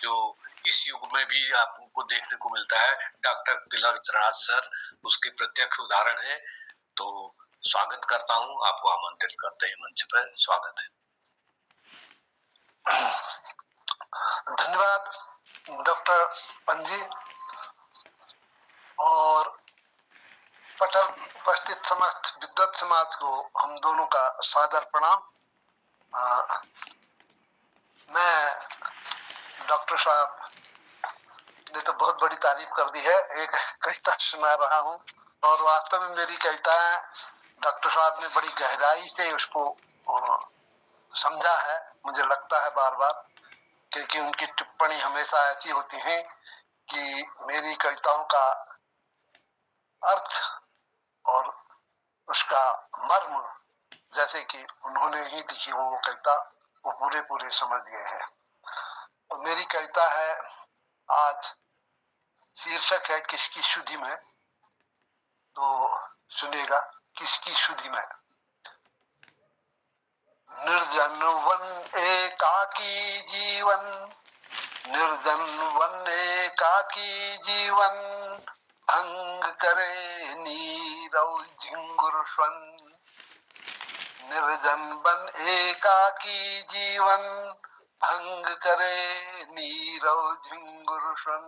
जो इस युग में भी आपको देखने को मिलता है, डॉक्टर तिलक राज सर उसके प्रत्यक्ष उदाहरण है। तो स्वागत करता हूं, आपको आमंत्रित करते हैं मंच पर। स्वागत है। धन्यवाद डॉक्टर पंजी और पटल उपस्थित समस्त विद्वत समाज को हम दोनों का सादर प्रणाम। मैं डॉक्टर साहब ने तो बहुत बड़ी तारीफ कर दी है, एक कविता सुना रहा हूँ और वास्तव में मेरी कविताएं डॉक्टर साहब ने बड़ी गहराई से उसको समझा है। मुझे लगता है बार बार, क्योंकि उनकी टिप्पणी हमेशा ऐसी होती है कि मेरी कविताओं का अर्थ और उसका मर्म जैसे कि उन्होंने ही लिखी वो कविता वो पूरे समझ गए हैं। तो मेरी कविता है, आज शीर्षक है किसकी शुद्धि में, तो सुनेगा। किसकी शुद्धि में। निर्जन वन एकाकी जीवन, निर्जन वन एकाकी जीवन, भंग करे नीरव झिंगुर स्वन। निर्जन वन एकाकी जीवन, भंग करे नीरव झिंगुर स्वन।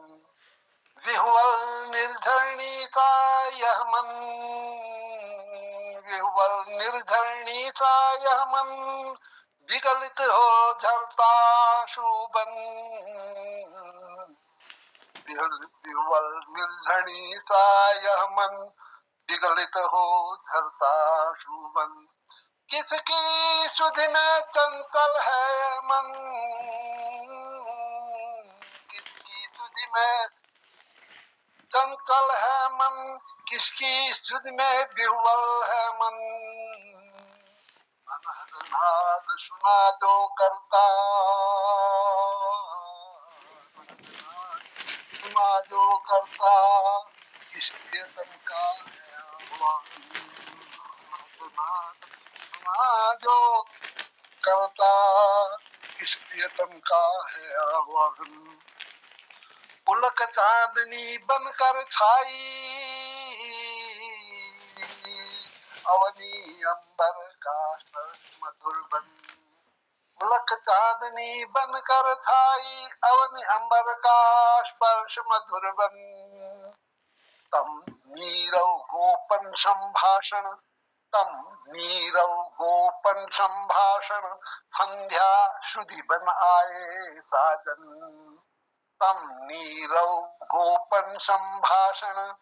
विह्वल निर्झरणी सा यह मन, विह्वल निर्झरणी सा यह मन, विगलित हो झरता शुबन। विह्वल निर्झणी सा यह मन विगलित हो झरता शुभन। किसकी सुधि में चंचल है मन, किसकी सुधि में चंचल है मन, किसकी सुधि में विह्वल है मन। अनहद नाद सुना जो करता, सुना जो करता, किस प्रियतम का है आह्वान। सुना जो करता, किस प्रियतम का है आह्वान। पुलक चांदनी बनकर छाई, अवनी अंबर का स्पर्श मधुर बन। पुलक चांदनी बनकर छाई, अवनी अंबर का स्पर्श मधुर बन। तम नीरव गोपन संभाषण, तम नीरव गोपन संभाषण, संध्या सुधि बन आए साजन। तम नीरव गोपन संभाषण,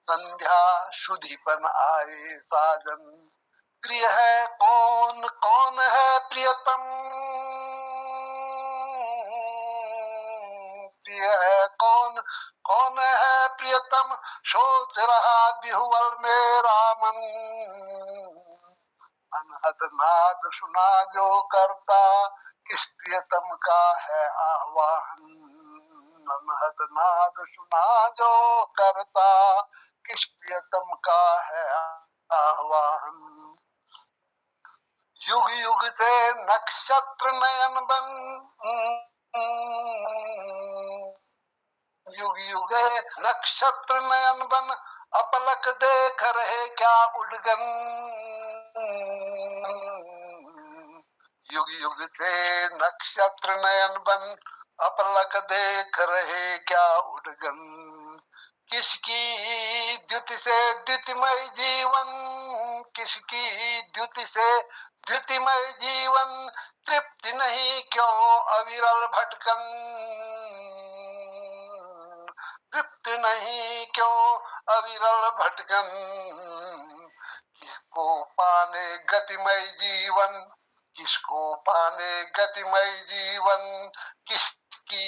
संध्या सुधि बन आए साजन। प्रिय है कौन, कौन है प्रियतम, प्रिय है कौन, कौन है प्रियतम, सोच रहा विह्वल मेरा मन। अनहद नाद सुना जो करता, किस प्रियतम का है आह्वान। अनहद नाद सुना जो करता, किस प्रियतम का है आह्वान। युग युग से नक्षत्र नयन बन, युग युग नक्षत्र नयन बन, अपलक देख रहे क्या उड़गन। युग युग से नक्षत्र नयन बन, अपलक देख रहे क्या उड़गन। किसकी द्युति से द्युतिमय जीवन, किसकी द्युति से द्युतिमय जीवन, तृप्ति नहीं क्यों अविरल भटकन। तृप्ति नहीं क्यों अविरल भटकन। किसको पाने गतिमय जीवन, किसको पाने गतिमय जीवन, किसकी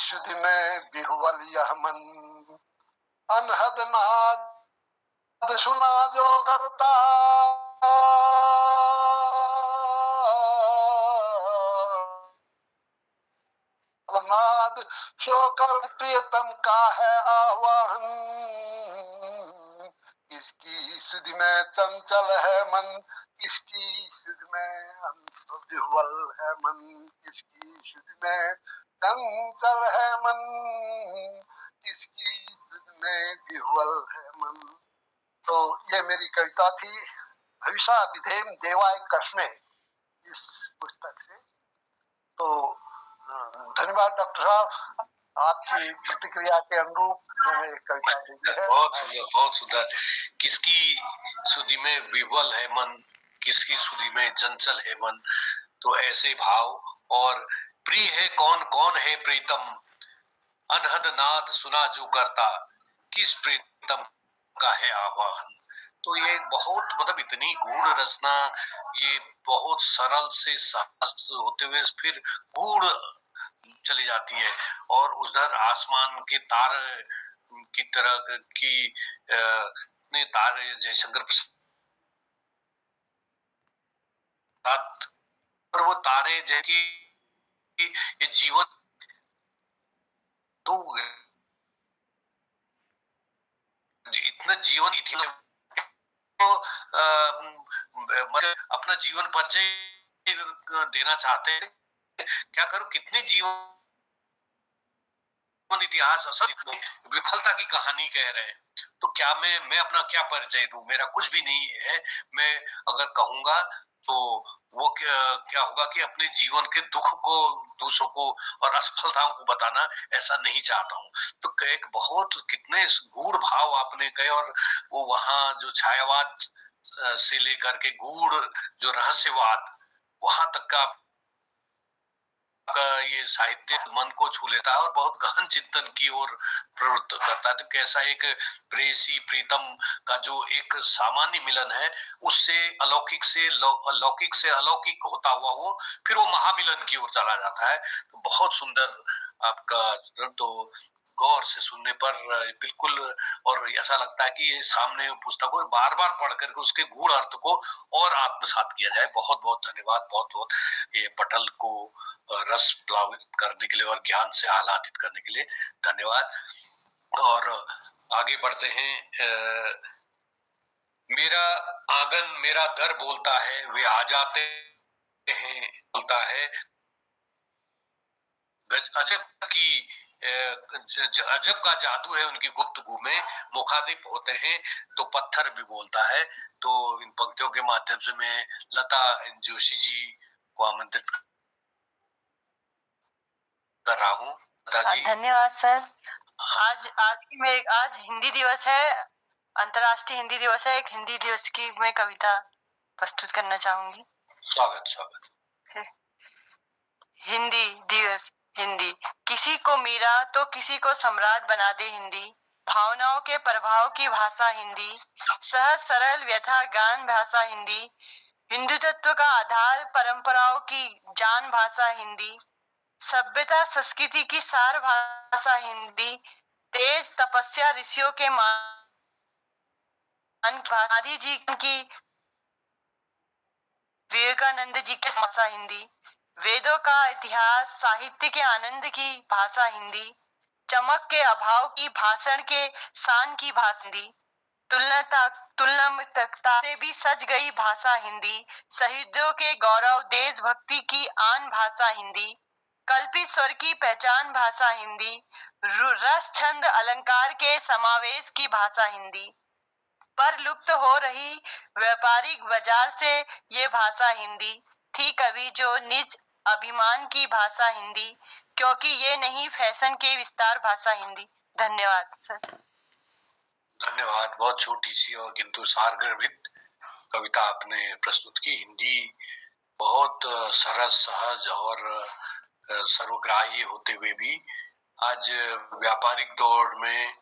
सुधि में विह्वल यह मन। अनहद नाद सुना जो करता, नाद शोकर प्रियतम का है आह्वान। किसकी सुधि में चंचल है मन, किसकी सुधि में विह्वल है मन। किसकी सुधि में चंचल है मन, किसकी सुधि में विह्वल है मन। तो ये मेरी कविता थी हविषा विधेम देवाय कस्मे, इस पुस्तक से। तो धन्यवाद डॉक्टर साहब, आपकी प्रतिक्रिया के अनुरूप मैंने कविता भेजी है। बहुत सुंदर, बहुत सुंदर। किसकी सुधि में विह्वल है मन, किसकी सुधि में चंचल है मन। तो ऐसे भाव, और प्रिय है कौन, कौन है प्रीतम, अनहद नाद सुना जो करता, किस प्रीतम का है आह्वान। तो ये बहुत, मतलब इतनी गूढ़ रचना, ये बहुत सरल से सहज होते हुए फिर गूढ़ चली जाती है। और उधर आसमान के तारे की तरह की तारे जयशंकर प्रसाद, और वो तारे जैसे ये जीवन तो इतना जीवन इतना तो अपना जीवन परिचय देना चाहते हैं। क्या करूं, कितने जीवन इतिहास असल विफलता की कहानी कह रहे हैं। तो क्या मैं अपना क्या परिचय दूं, मेरा कुछ भी नहीं है। मैं अगर कहूंगा तो वो क्या होगा कि अपने जीवन के दुख को दूसरों को और असफलताओं को बताना ऐसा नहीं चाहता हूँ। तो एक बहुत कितने गूढ़ भाव आपने कहे, और वो वहां जो छायावाद से लेकर के गूढ़ जो रहस्यवाद, वहां तक का का ये साहित्य मन को छू लेता है और बहुत गहन चिंतन की ओर प्रवृत्त करता है। तो कैसा एक प्रेयसी प्रीतम का जो एक सामान्य मिलन है, उससे अलौकिक से लौकिक से अलौकिक होता हुआ वो फिर वो महामिलन की ओर चला जाता है। तो बहुत सुंदर आपका तो गौर से सुनने पर बिल्कुल, और ऐसा लगता है कि ये सामने पुस्तक को बार बार पढ़ करके उसके गूढ़ अर्थ को और आत्मसात किया जाए। बहुत बहुत धन्यवाद, बहुत बहुत ये पटल को रस प्लावित करने के लिए और ज्ञान से आह्लादित करने के लिए धन्यवाद। और आगे बढ़ते हैं। मेरा आंगन मेरा दर बोलता है, वे आ जाते हैं, बोलता है अजब की अजब का जादू है उनकी गुफ्तगू में, मुखातिब होते हैं तो पत्थर भी बोलता है। तो इन पंक्तियों के माध्यम से मैं लता जोशी जी को आमंत्रित कर रहा हूँ। लता जी। धन्यवाद सर। आज हिंदी दिवस है, अंतर्राष्ट्रीय हिंदी दिवस है। एक हिंदी दिवस की मैं कविता प्रस्तुत करना चाहूंगी। स्वागत स्वागत। हिंदी दिवस। हिंदी। किसी को मीरा तो किसी को सम्राट बना दे हिंदी, भावनाओं के प्रभाव की भाषा हिंदी, सहज सरल व्यथा गान भाषा हिंदी, हिंदू तत्व का आधार परंपराओं की जान भाषा हिंदी, सभ्यता संस्कृति की सार भाषा हिंदी, तेज तपस्या ऋषियों के मान गांधी जी की, विवेकानंद जी की भाषा हिंदी, वेदों का इतिहास साहित्य के आनंद की भाषा हिंदी, चमक के अभाव की भाषण के शान की भाषा हिंदी, तुलनात्मकता से भी सज गई भाषा हिंदी, शहीदों के गौरव देशभक्ति की आन भाषा हिंदी, कल्पित स्वर की पहचान भाषा हिंदी, रस छंद अलंकार के समावेश की भाषा हिंदी, पर लुप्त हो रही व्यापारिक बाजार से ये भाषा हिंदी थी कभी जो निज अभिमान की भाषा हिंदी, क्योंकि ये नहीं फैशन के विस्तार भाषा हिंदी। धन्यवाद सर। धन्यवाद। बहुत छोटी सी और किंतु सारगर्भित कविता आपने प्रस्तुत की। हिंदी बहुत सरस सहज और सर्वग्राही होते हुए भी आज व्यापारिक दौर में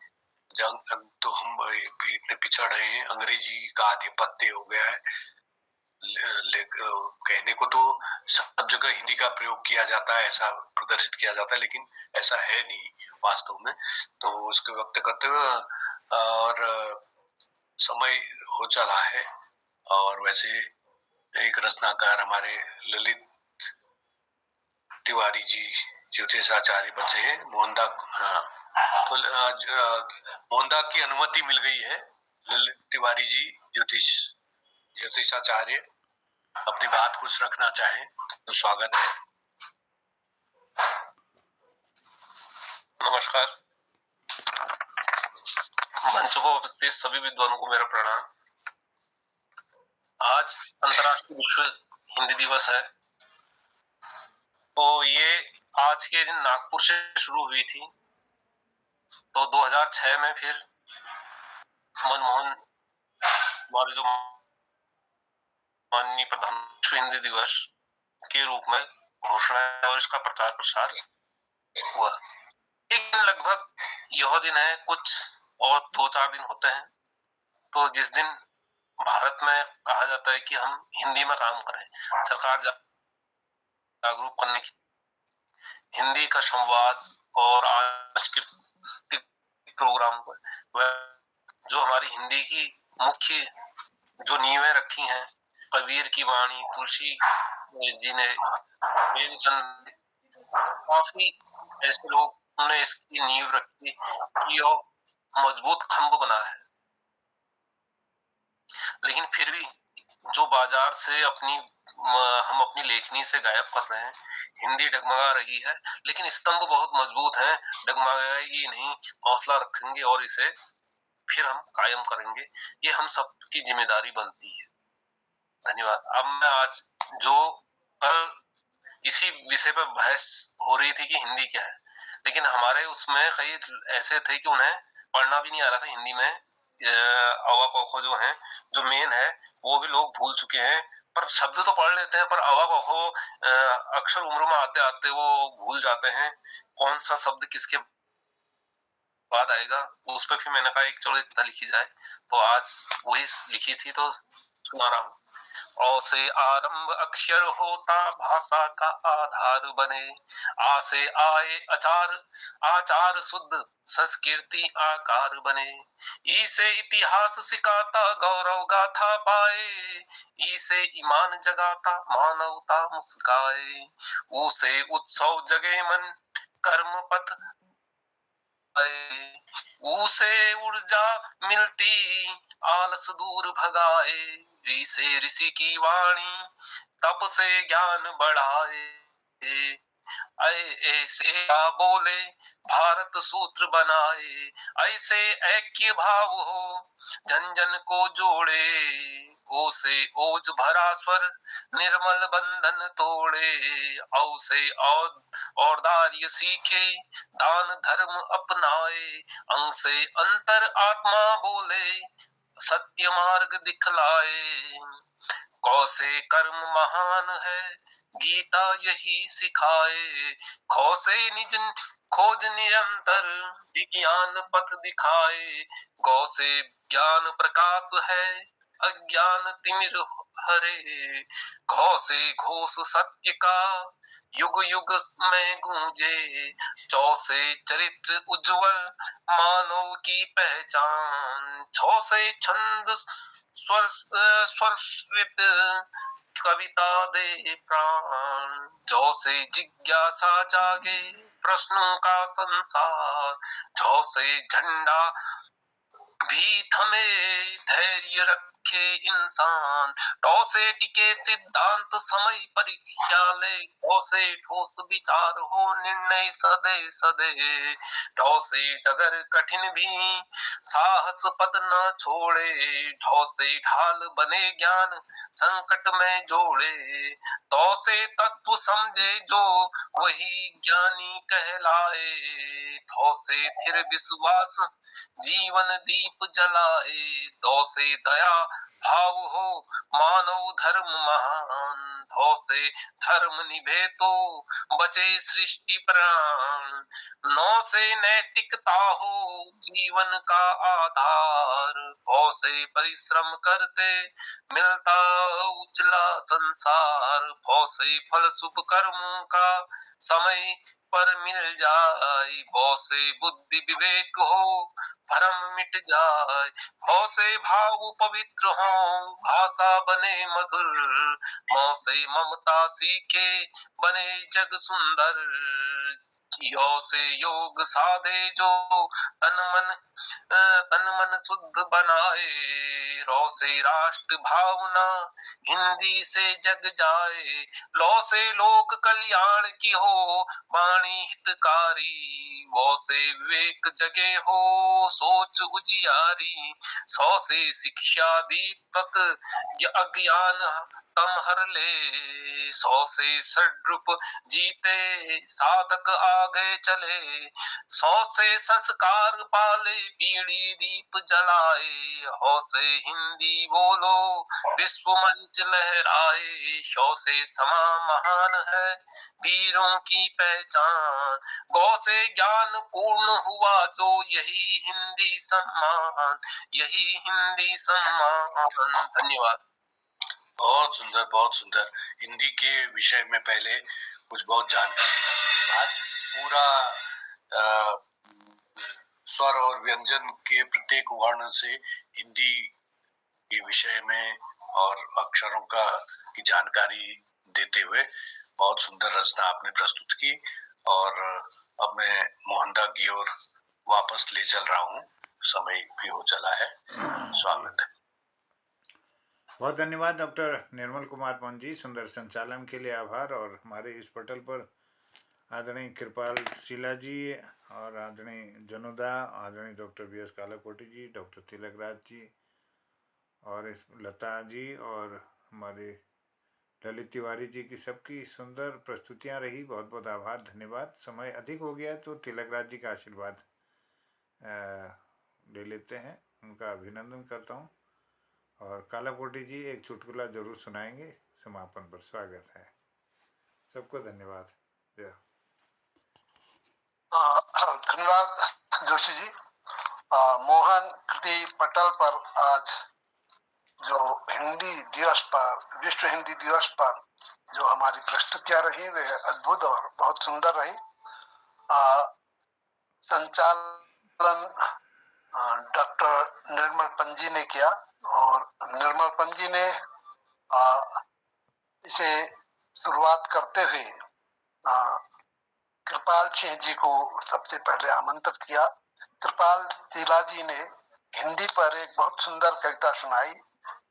तो हम इतने पिछड़ रहे हैं, अंग्रेजी का आधिपत्य हो गया है। कहने को तो सब जगह हिंदी का प्रयोग किया जाता है, ऐसा प्रदर्शित किया जाता है, लेकिन ऐसा है नहीं वास्तव में। तो उसको व्यक्त करते हुए और समय हो चला है, और वैसे एक रचनाकार हमारे ललित तिवारी जी ज्योतिषाचार्य बचे हैं, मोहनदा। तो मोहनदा की अनुमति मिल गई है। ललित तिवारी जी ज्योतिषाचार्य अपनी बात कुछ रखना चाहें तो स्वागत है। नमस्कार। मंच पर उपस्थित सभी विद्वानों को मेरा प्रणाम। आज अंतर्राष्ट्रीय विश्व हिंदी दिवस है। तो ये आज के दिन नागपुर से शुरू हुई थी, तो 2006 में फिर मनमोहन हमारे जो माननीय प्रधान विश्व हिंदी दिवस के रूप में घोषणा और इसका प्रचार प्रसार हुआ। एक दिन लगभग यह दिन है, कुछ और 2-4 दिन होते हैं, तो जिस दिन भारत में कहा जाता है कि हम हिंदी में काम करें, सरकार जागरूक करने की, हिंदी का संवाद और सांस्कृतिक प्रोग्राम पर जो हमारी हिंदी की मुख्य जो नींवें रखी हैं, कबीर की वाणी, तुलसी जी ने, प्रेमचंद, काफी ऐसे लोग उन्होंने इसकी नींव रखी कि यह मजबूत खंभ बना है। लेकिन फिर भी जो बाजार से हम अपनी लेखनी से गायब कर रहे हैं, हिंदी डगमगा रही है, लेकिन स्तंभ बहुत मजबूत है, डगमगाएगी नहीं, हौसला रखेंगे और इसे फिर हम कायम करेंगे। ये हम सबकी जिम्मेदारी बनती है। धन्यवाद। अब मैं आज जो कल इसी विषय पर बहस हो रही थी कि हिंदी क्या है, लेकिन हमारे उसमें कई ऐसे थे कि उन्हें पढ़ना भी नहीं आ रहा था हिंदी में। अवा कोखो जो है, जो मेन है, वो भी लोग भूल चुके हैं, पर शब्द तो पढ़ लेते हैं, पर अवा हो अक्षर उम्र में आते आते वो भूल जाते हैं कौन सा शब्द किसके बाद आएगा। उस पर फिर मैंने कहा एक चलो कविता लिखी जाए, तो आज वही लिखी थी तो सुना रहा हूँ। औ से आरंभ अक्षर होता भाषा का आधार बने, आ से आए आचार शुद्ध संस्कृति आकार बने, ई से इतिहास सिखाता गौरव गाथा पाए, ई से ईमान जगाता मानवता मुस्काए, ऊ से उत्सव जगे मन कर्म पथ ऊ से ऊर्जा मिलती आलस दूर भगाए, ऋ से ऋषि की वाणी तप से ज्ञान बढ़ाए, ऐसे बोले भारत सूत्र बनाए, ऐसे ऐक्य भाव हो जन जन को जोड़े, ओ से ओज भरा स्वर निर्मल बंधन तोड़े, औ से औरदार्य सीखे दान धर्म अपनाए, अंग से अंतर आत्मा बोले सत्य मार्ग दिखलाए, कौ से कर्म महान है गीता यही सिखाए, खो से निज खोज निरंतर विज्ञान पथ दिखाए, गौ से ज्ञान प्रकाश है अज्ञान तिमिर हरे, घौ से घोष सत्य का युग युग में गूंजे, चौ से चरित्र उज्जवल मानव की पहचान, छौ से छंद स्वरश्रित कविता दे प्राण, जौ से जिज्ञासा जागे प्रश्नों का संसार, झौ से झंडा भी थमे धैर्य रखे इंसान, टौ से टिके सिद्धांत समय परीक्षा ले, टौ से ठोस विचार हो निर्णय सदे सदे, टौ से डगर कठिन भी साहस पद न छोड़े, ढौ से ढाल बने ज्ञान संकट में जोड़े, तौ से तत्व समझे जो वही ज्ञानी कहलाए, थौ से थिर विश्वास जीवन दीप जलाए, दौ से दया भाव हो मानव धर्म महान, धौ से धर्म निभे तो बचे सृष्टि प्राण, नौ से नैतिकता हो जीवन का आधार, भौ से परिश्रम करते मिलता उजला संसार, भौ से फल शुभ कर्मों का समय पर मिल जाए, भौ से बुद्धि विवेक हो भरम मिट जाए, भौ से भाव पवित्र हो भाषा बने मधुर, मौ से ममता सीखे बने जग सुंदर, यो से योग साधे जो तन मन शुद्ध बनाए, रौ से राष्ट्र भावना हिंदी से जग जाए, लौ से लोक कल्याण की हो वाणी हितकारी, वौ से विवेक जगे हो सोच उजियारी, सौ से शिक्षा दीपक अज्ञान तम हर ले, सौ से सद्रूप जीते साधक आगे चले, सौ से संस्कार पाले पीढ़ी दीप जलाए, हौ से हिंदी बोलो विश्व मंच लहराए, शौ से समा महान है वीरों की पहचान, गौ से ज्ञान पूर्ण हुआ जो यही हिंदी सम्मान, यही हिंदी सम्मान। धन्यवाद। बहुत सुंदर, बहुत सुंदर। हिंदी के विषय में पहले कुछ बहुत जानकारी के बाद पूरा स्वर और व्यंजन के प्रत्येक वर्ण से हिंदी के विषय में और अक्षरों की जानकारी देते हुए बहुत सुंदर रचना आपने प्रस्तुत की, और अब मैं मोहनदा की ओर वापस ले चल रहा हूँ, समय भी हो चला है। स्वागत है। बहुत धन्यवाद डॉक्टर निर्मल कुमार मोहन जी, सुंदर संचालन के लिए आभार। और हमारे इस पटल पर आदरणीय कृपाल शीला जी और आदरणीय जनुदा, आदरणीय डॉक्टर बी एस कालाकोटी जी, डॉक्टर तिलक राज जी और इस लता जी और हमारे ललित तिवारी जी की सबकी सुंदर प्रस्तुतियां रही। बहुत बहुत आभार, धन्यवाद। समय अधिक हो गया तो तिलक राज जी का आशीर्वाद ले लेते हैं, उनका अभिनंदन करता हूँ। और कालाकोटी जी एक चुटकुला जरूर सुनाएंगे समापन पर। स्वागत है सबको, धन्यवाद। धन्यवाद जोशी जी। मोहन कृति पटल पर आज जो हिंदी दिवस पर, विश्व हिंदी दिवस पर जो हमारी प्रस्तुतियां रही वे अद्भुत और बहुत सुंदर रही। संचालन डॉक्टर निर्मल पंजी ने किया और निर्मल पंजी ने इसे शुरुआत करते हुए कृपाल सिंह जी को सबसे पहले आमंत्रित किया। कृपाल शीला जी ने हिंदी पर एक बहुत सुंदर कविता सुनाई,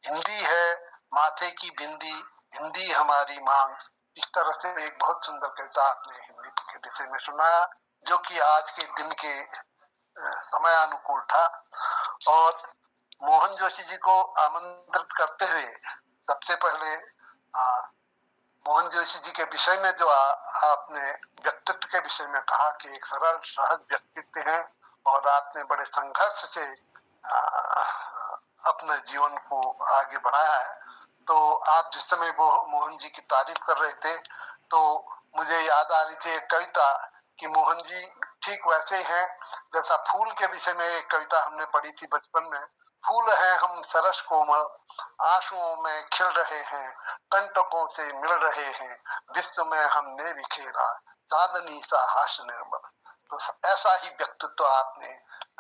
हिंदी है माथे की बिंदी, हिंदी हमारी मांग। इस तरह से एक बहुत सुंदर कविता आपने हिंदी के विषय में सुनाया, जो कि आज के दिन के समय अनुकूल था। और मोहन जोशी जी को आमंत्रित करते हुए सबसे पहले मोहन जोशी जी के विषय में जो आपने व्यक्तित्व के विषय में कहा कि एक सरल सहज व्यक्तित्व है और आपने बड़े संघर्ष से अपने जीवन को आगे बढ़ाया है। तो आप जिस समय वो मोहन जी की तारीफ कर रहे थे तो मुझे याद आ रही थी एक कविता कि मोहन जी ठीक वैसे ही हैं जैसा फूल के विषय में एक कविता हमने पढ़ी थी बचपन में। फूल हैं हम सरस कोमल, आंसुओं में खिल रहे हैं, कंटकों से मिल रहे हैं, विश्व में हमने बिखेरा चांदनी सा हास्य निर्मल। तो ऐसा ही व्यक्तित्व आपने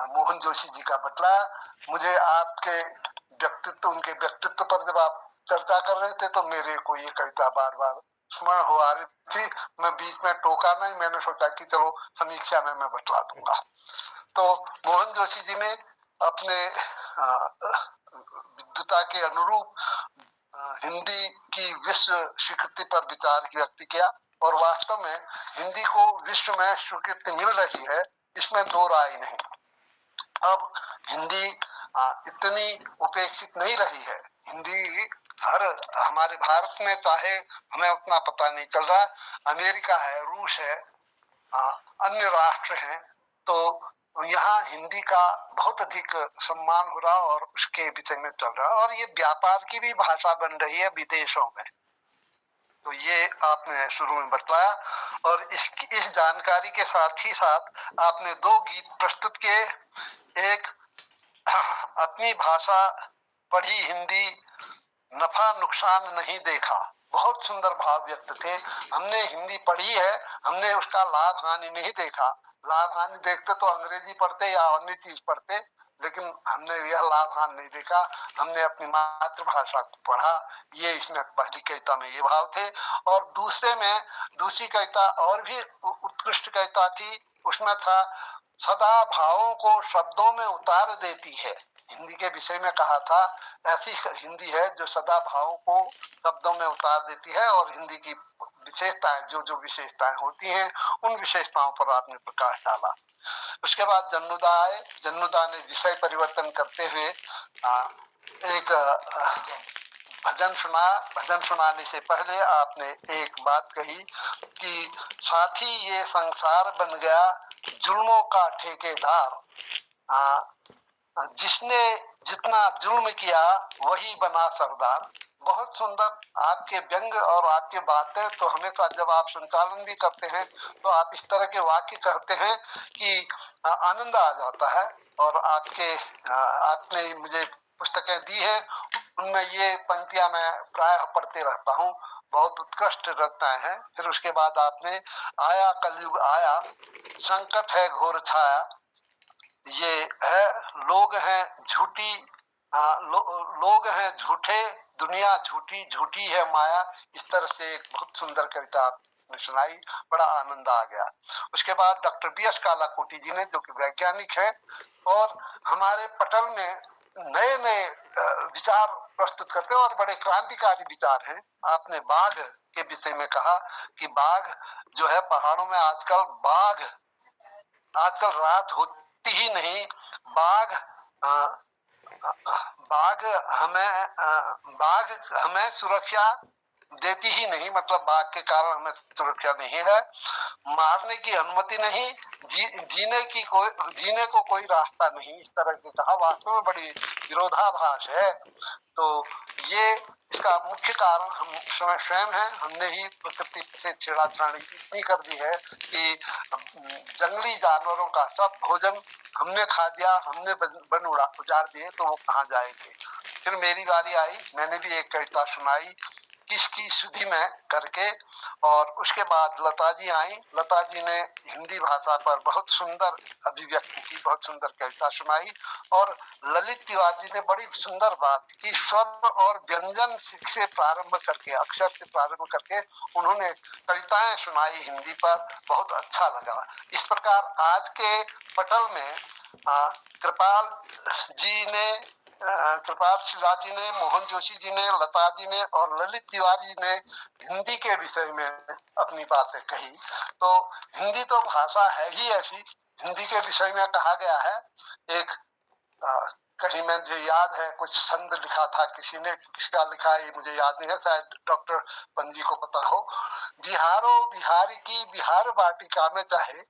मोहन जोशी जी का बतलाया। मुझे आपके व्यक्तित्व, उनके व्यक्तित्व पर जब आप चर्चा कर रहे थे तो मेरे को ये कविता बार बार स्मरण हो आ रही थी। मैं बीच में टोका नहीं, मैंने सोचा कि चलो समीक्षा में मैं बतला दूंगा। तो मोहन जोशी जी ने अपने विद्वता के अनुरूप हिंदी की विश्व स्वीकृति पर विचार व्यक्त किया और वास्तव में हिंदी को विश्व में स्वीकृति मिल रही है, इसमें दो राय नहीं। अब हिंदी इतनी उपेक्षित नहीं रही है। हिंदी हर हमारे भारत में, चाहे हमें उतना पता नहीं चल रहा, अमेरिका है, रूस है, अन्य राष्ट्र हैं, तो यहाँ हिंदी का बहुत अधिक सम्मान हो रहा और उसके विषय में चल रहा और ये व्यापार की भी भाषा बन रही है विदेशों में। तो ये आपने शुरू में बतलाया और इस जानकारी के साथ ही साथ आपने दो गीत प्रस्तुत किए। एक अपनी भाषा पढ़ी हिंदी, नफा नुकसान नहीं देखा, बहुत सुंदर भाव व्यक्त थे। हमने हिंदी पढ़ी है, हमने उसका लाभ हानि नहीं देखा। लाभ हानि देखते तो अंग्रेजी पढ़ते या अन्य चीज पढ़ते, लेकिन हमने यह लाभ हानि नहीं देखा। हमने अपनी मातृभाषा को पढ़ा, ये इसमें पहली कविता में ये भाव थे। और दूसरी कविता और भी उत्कृष्ट कविता थी, उसमें था सदा भावों को शब्दों में उतार देती है। हिंदी के विषय में कहा था ऐसी हिंदी है जो सदा भावों को शब्दों में उतार देती है और हिंदी की विशेषताएं, जो विशेषताएं होती हैं, उन विशेषताओं पर आपने प्रकाश डाला। उसके बाद जन्नुदा आए। जन्नुदा ने विषय परिवर्तन करते हुए एक भजन सुना। भजन सुनाने से पहले आपने एक बात कही कि साथी ये संसार बन गया जुल्मों का ठेकेदार, जिसने जितना जुल्म किया वही बना सरदार। बहुत सुंदर आपके व्यंग और आपके बातें तो हमेशा जब आप संचालन भी करते हैं तो आप इस तरह के वाक्य कहते हैं कि आनंद आ जाता है। और आपने मुझे पुस्तकें दी है, उनमें ये पंक्तियां मैं प्रायः पढ़ते रहता हूँ, बहुत उत्कृष्ट रचनाएं हैं। फिर उसके बाद आपने आया कलयुग आया, संकट है घोर छाया, ये है लोग हैं झूठी, लोग हैं झूठे, दुनिया झूठी, झूठी है माया। इस तरह से एक बहुत सुंदर कविता आपने सुनाई, बड़ा आनंद आ गया। उसके बाद डॉक्टर BS कालाकोटी जी ने, जो कि वैज्ञानिक हैं और हमारे पटल में नए नए विचार प्रस्तुत करते हैं और बड़े क्रांतिकारी विचार हैं। आपने बाघ के विषय में कहा कि बाघ जो है पहाड़ों में आजकल रात होती ही नहीं। बाघ हमें सुरक्षा देती ही नहीं, मतलब बाघ के कारण हमें सुरक्षा नहीं है, मारने की अनुमति नहीं, जीने को कोई रास्ता नहीं, इस तरह के कहा। वास्तव में बड़ी विरोधाभास है। तो ये इसका मुख्य कारण हम स्वयं हैं। हमने ही प्रकृति से छेड़छाड़ी इतनी कर दी है कि जंगली जानवरों का सब भोजन हमने खा दिया, हमने वन उजाड़ दिए, तो वो कहाँ जाएंगे। फिर मेरी बारी आई, मैंने भी एक कविता सुनाई किसकी सुधि में करके, और उसके बाद लता जी आई। लता जी ने हिंदी भाषा पर बहुत सुंदर अभिव्यक्ति की, बहुत सुंदर कविता सुनाई। और ललित तिवारी ने बड़ी सुंदर बात की, स्वर और व्यंजन से प्रारंभ करके, अक्षर से प्रारंभ करके उन्होंने कविताएं सुनाई हिंदी पर, बहुत अच्छा लगा। इस प्रकार आज के पटल में कृपाल जी ने, कृपाल शिला जी ने, मोहन जोशी जी ने, लता जी ने और ललित तिवारी ने हिंदी के विषय में अपनी बातें कही। तो हिंदी तो भाषा है ही ऐसी। हिंदी के विषय में कहा गया है, एक कहीं मुझे याद है, कुछ छंद लिखा था किसी ने, किसका लिखा है ये मुझे याद नहीं है, शायद डॉक्टर पंजी को पता हो। बिहारो बिहारी की बिहार वाटिका में चाहे,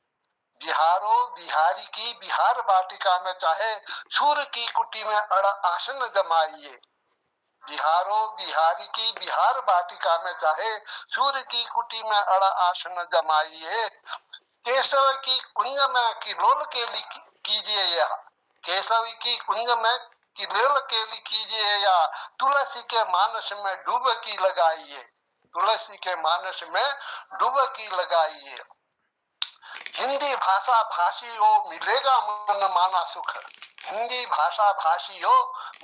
बिहारो बिहारी की बिहार वाटिका में चाहे, सूर्य की कुटी में अड़ आसन जमाइए। बिहारो बिहारी की बिहार वाटिका में चाहे, सूर्य की कुटी में अड़ आसन जमाइए। केशव की कुंज में किलोल केली कीजिए या, केशव की कुंज में किलोल केली कीजिए या, तुलसी के मानस में डुबकी लगाइए, तुलसी के मानस में डुबकी लगाइए। हिंदी भाषा भाषी हो मिलेगा मन माना सुख, हिंदी भाषा भाषी हो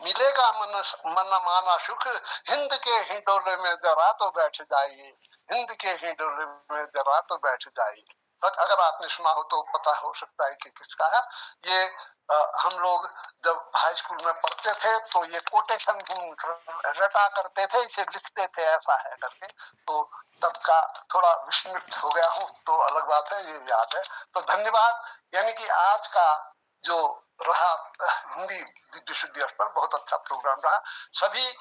मिलेगा मन माना सुख। हिंद के हिंडोले में जरा तो बैठ जाइए, हिंद के हिंडोले में जरा तो बैठ जाइए। अगर आपने सुना हो तो पता हो सकता है कि किसका है ये। हम लोग जब हाई स्कूल में पढ़ते थे तो ये कोटेशन रटा करते थे, इसे लिखते थे ऐसा है करके, तो तब का थोड़ा विस्मृत हो गया हूँ, तो अलग बात है, ये याद है। तो धन्यवाद। यानी कि आज का जो रहा हिंदी विश्व दिवस पर बहुत अच्छा प्रोग्राम रहा। सभी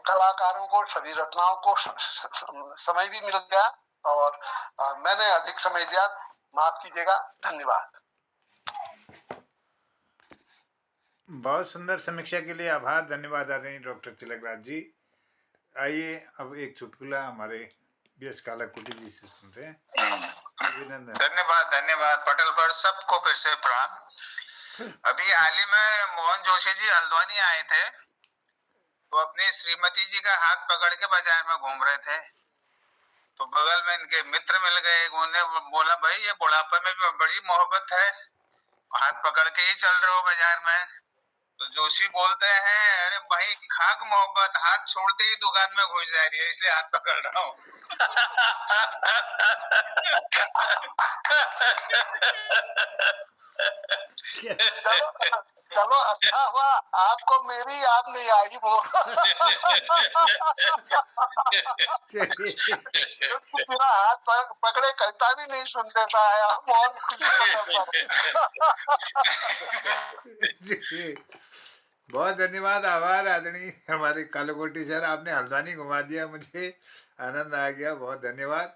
कलाकारों को, सभी रचनाओं को समय भी मिल गया, और मैंने अधिक समय लिया, माफ कीजिएगा। धन्यवाद। बहुत सुंदर समीक्षा के लिए आभार, धन्यवाद आदरणीय डॉक्टर तिलकराज जी। आइए अब एक चुटकुला हमारे बीएस कालाकुटी जी से सुनते हैं। अभिनंदन। धन्यवाद धन्यवाद पटेल पर सबको फिर से प्रणाम। अभी हाल ही में मोहन जोशी जी हल्द्वानी आए थे, तो अपनी श्रीमती जी का हाथ पकड़ के बाजार में घूम रहे थे, तो बगल में इनके मित्र मिल गए। उन्होंने बोला, भाई ये बुढ़ापे में भी बड़ी मोहब्बत है, हाथ पकड़ के ही चल रहे हो बाजार में। तो जोशी बोलते हैं, अरे भाई खाक मोहब्बत, हाथ छोड़ते ही दुकान में घुस जा रही है, इसलिए हाथ पकड़ रहा हूँ। चलो अच्छा हुआ आपको मेरी याद नहीं आई वो। मेरा हाथ पकड़े कविता भी नहीं सुन देता है मोहन। बहुत धन्यवाद, आभार आदरणीय हमारे कालकोटी सर, आपने हल्द्वानी घुमा दिया, मुझे आनंद आ गया, बहुत धन्यवाद।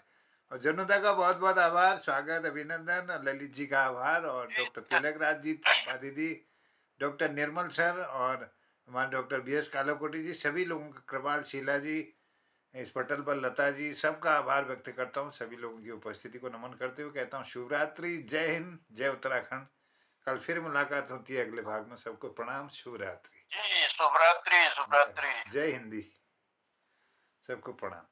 और जनुदा का बहुत बहुत आभार, स्वागत, अभिनंदन। ललित जी का आभार, और डॉक्टर तिलकराज जी, चंपा दीदी, डॉक्टर निर्मल सर, और हमारे डॉक्टर बीएस कालाकोटी जी, सभी लोगों का, कृपाल शीला जी, इस पटल पर लता जी, सबका आभार व्यक्त करता हूँ। सभी लोगों की उपस्थिति को नमन करते हुए कहता हूँ शुभरात्रि, जय हिंद, जय उत्तराखंड। कल फिर मुलाकात होती है अगले भाग में। सबको प्रणाम, शुभरात्रि। जी शुभरात्रि, शुभरात्रि। जय हिंदी, सबको प्रणाम।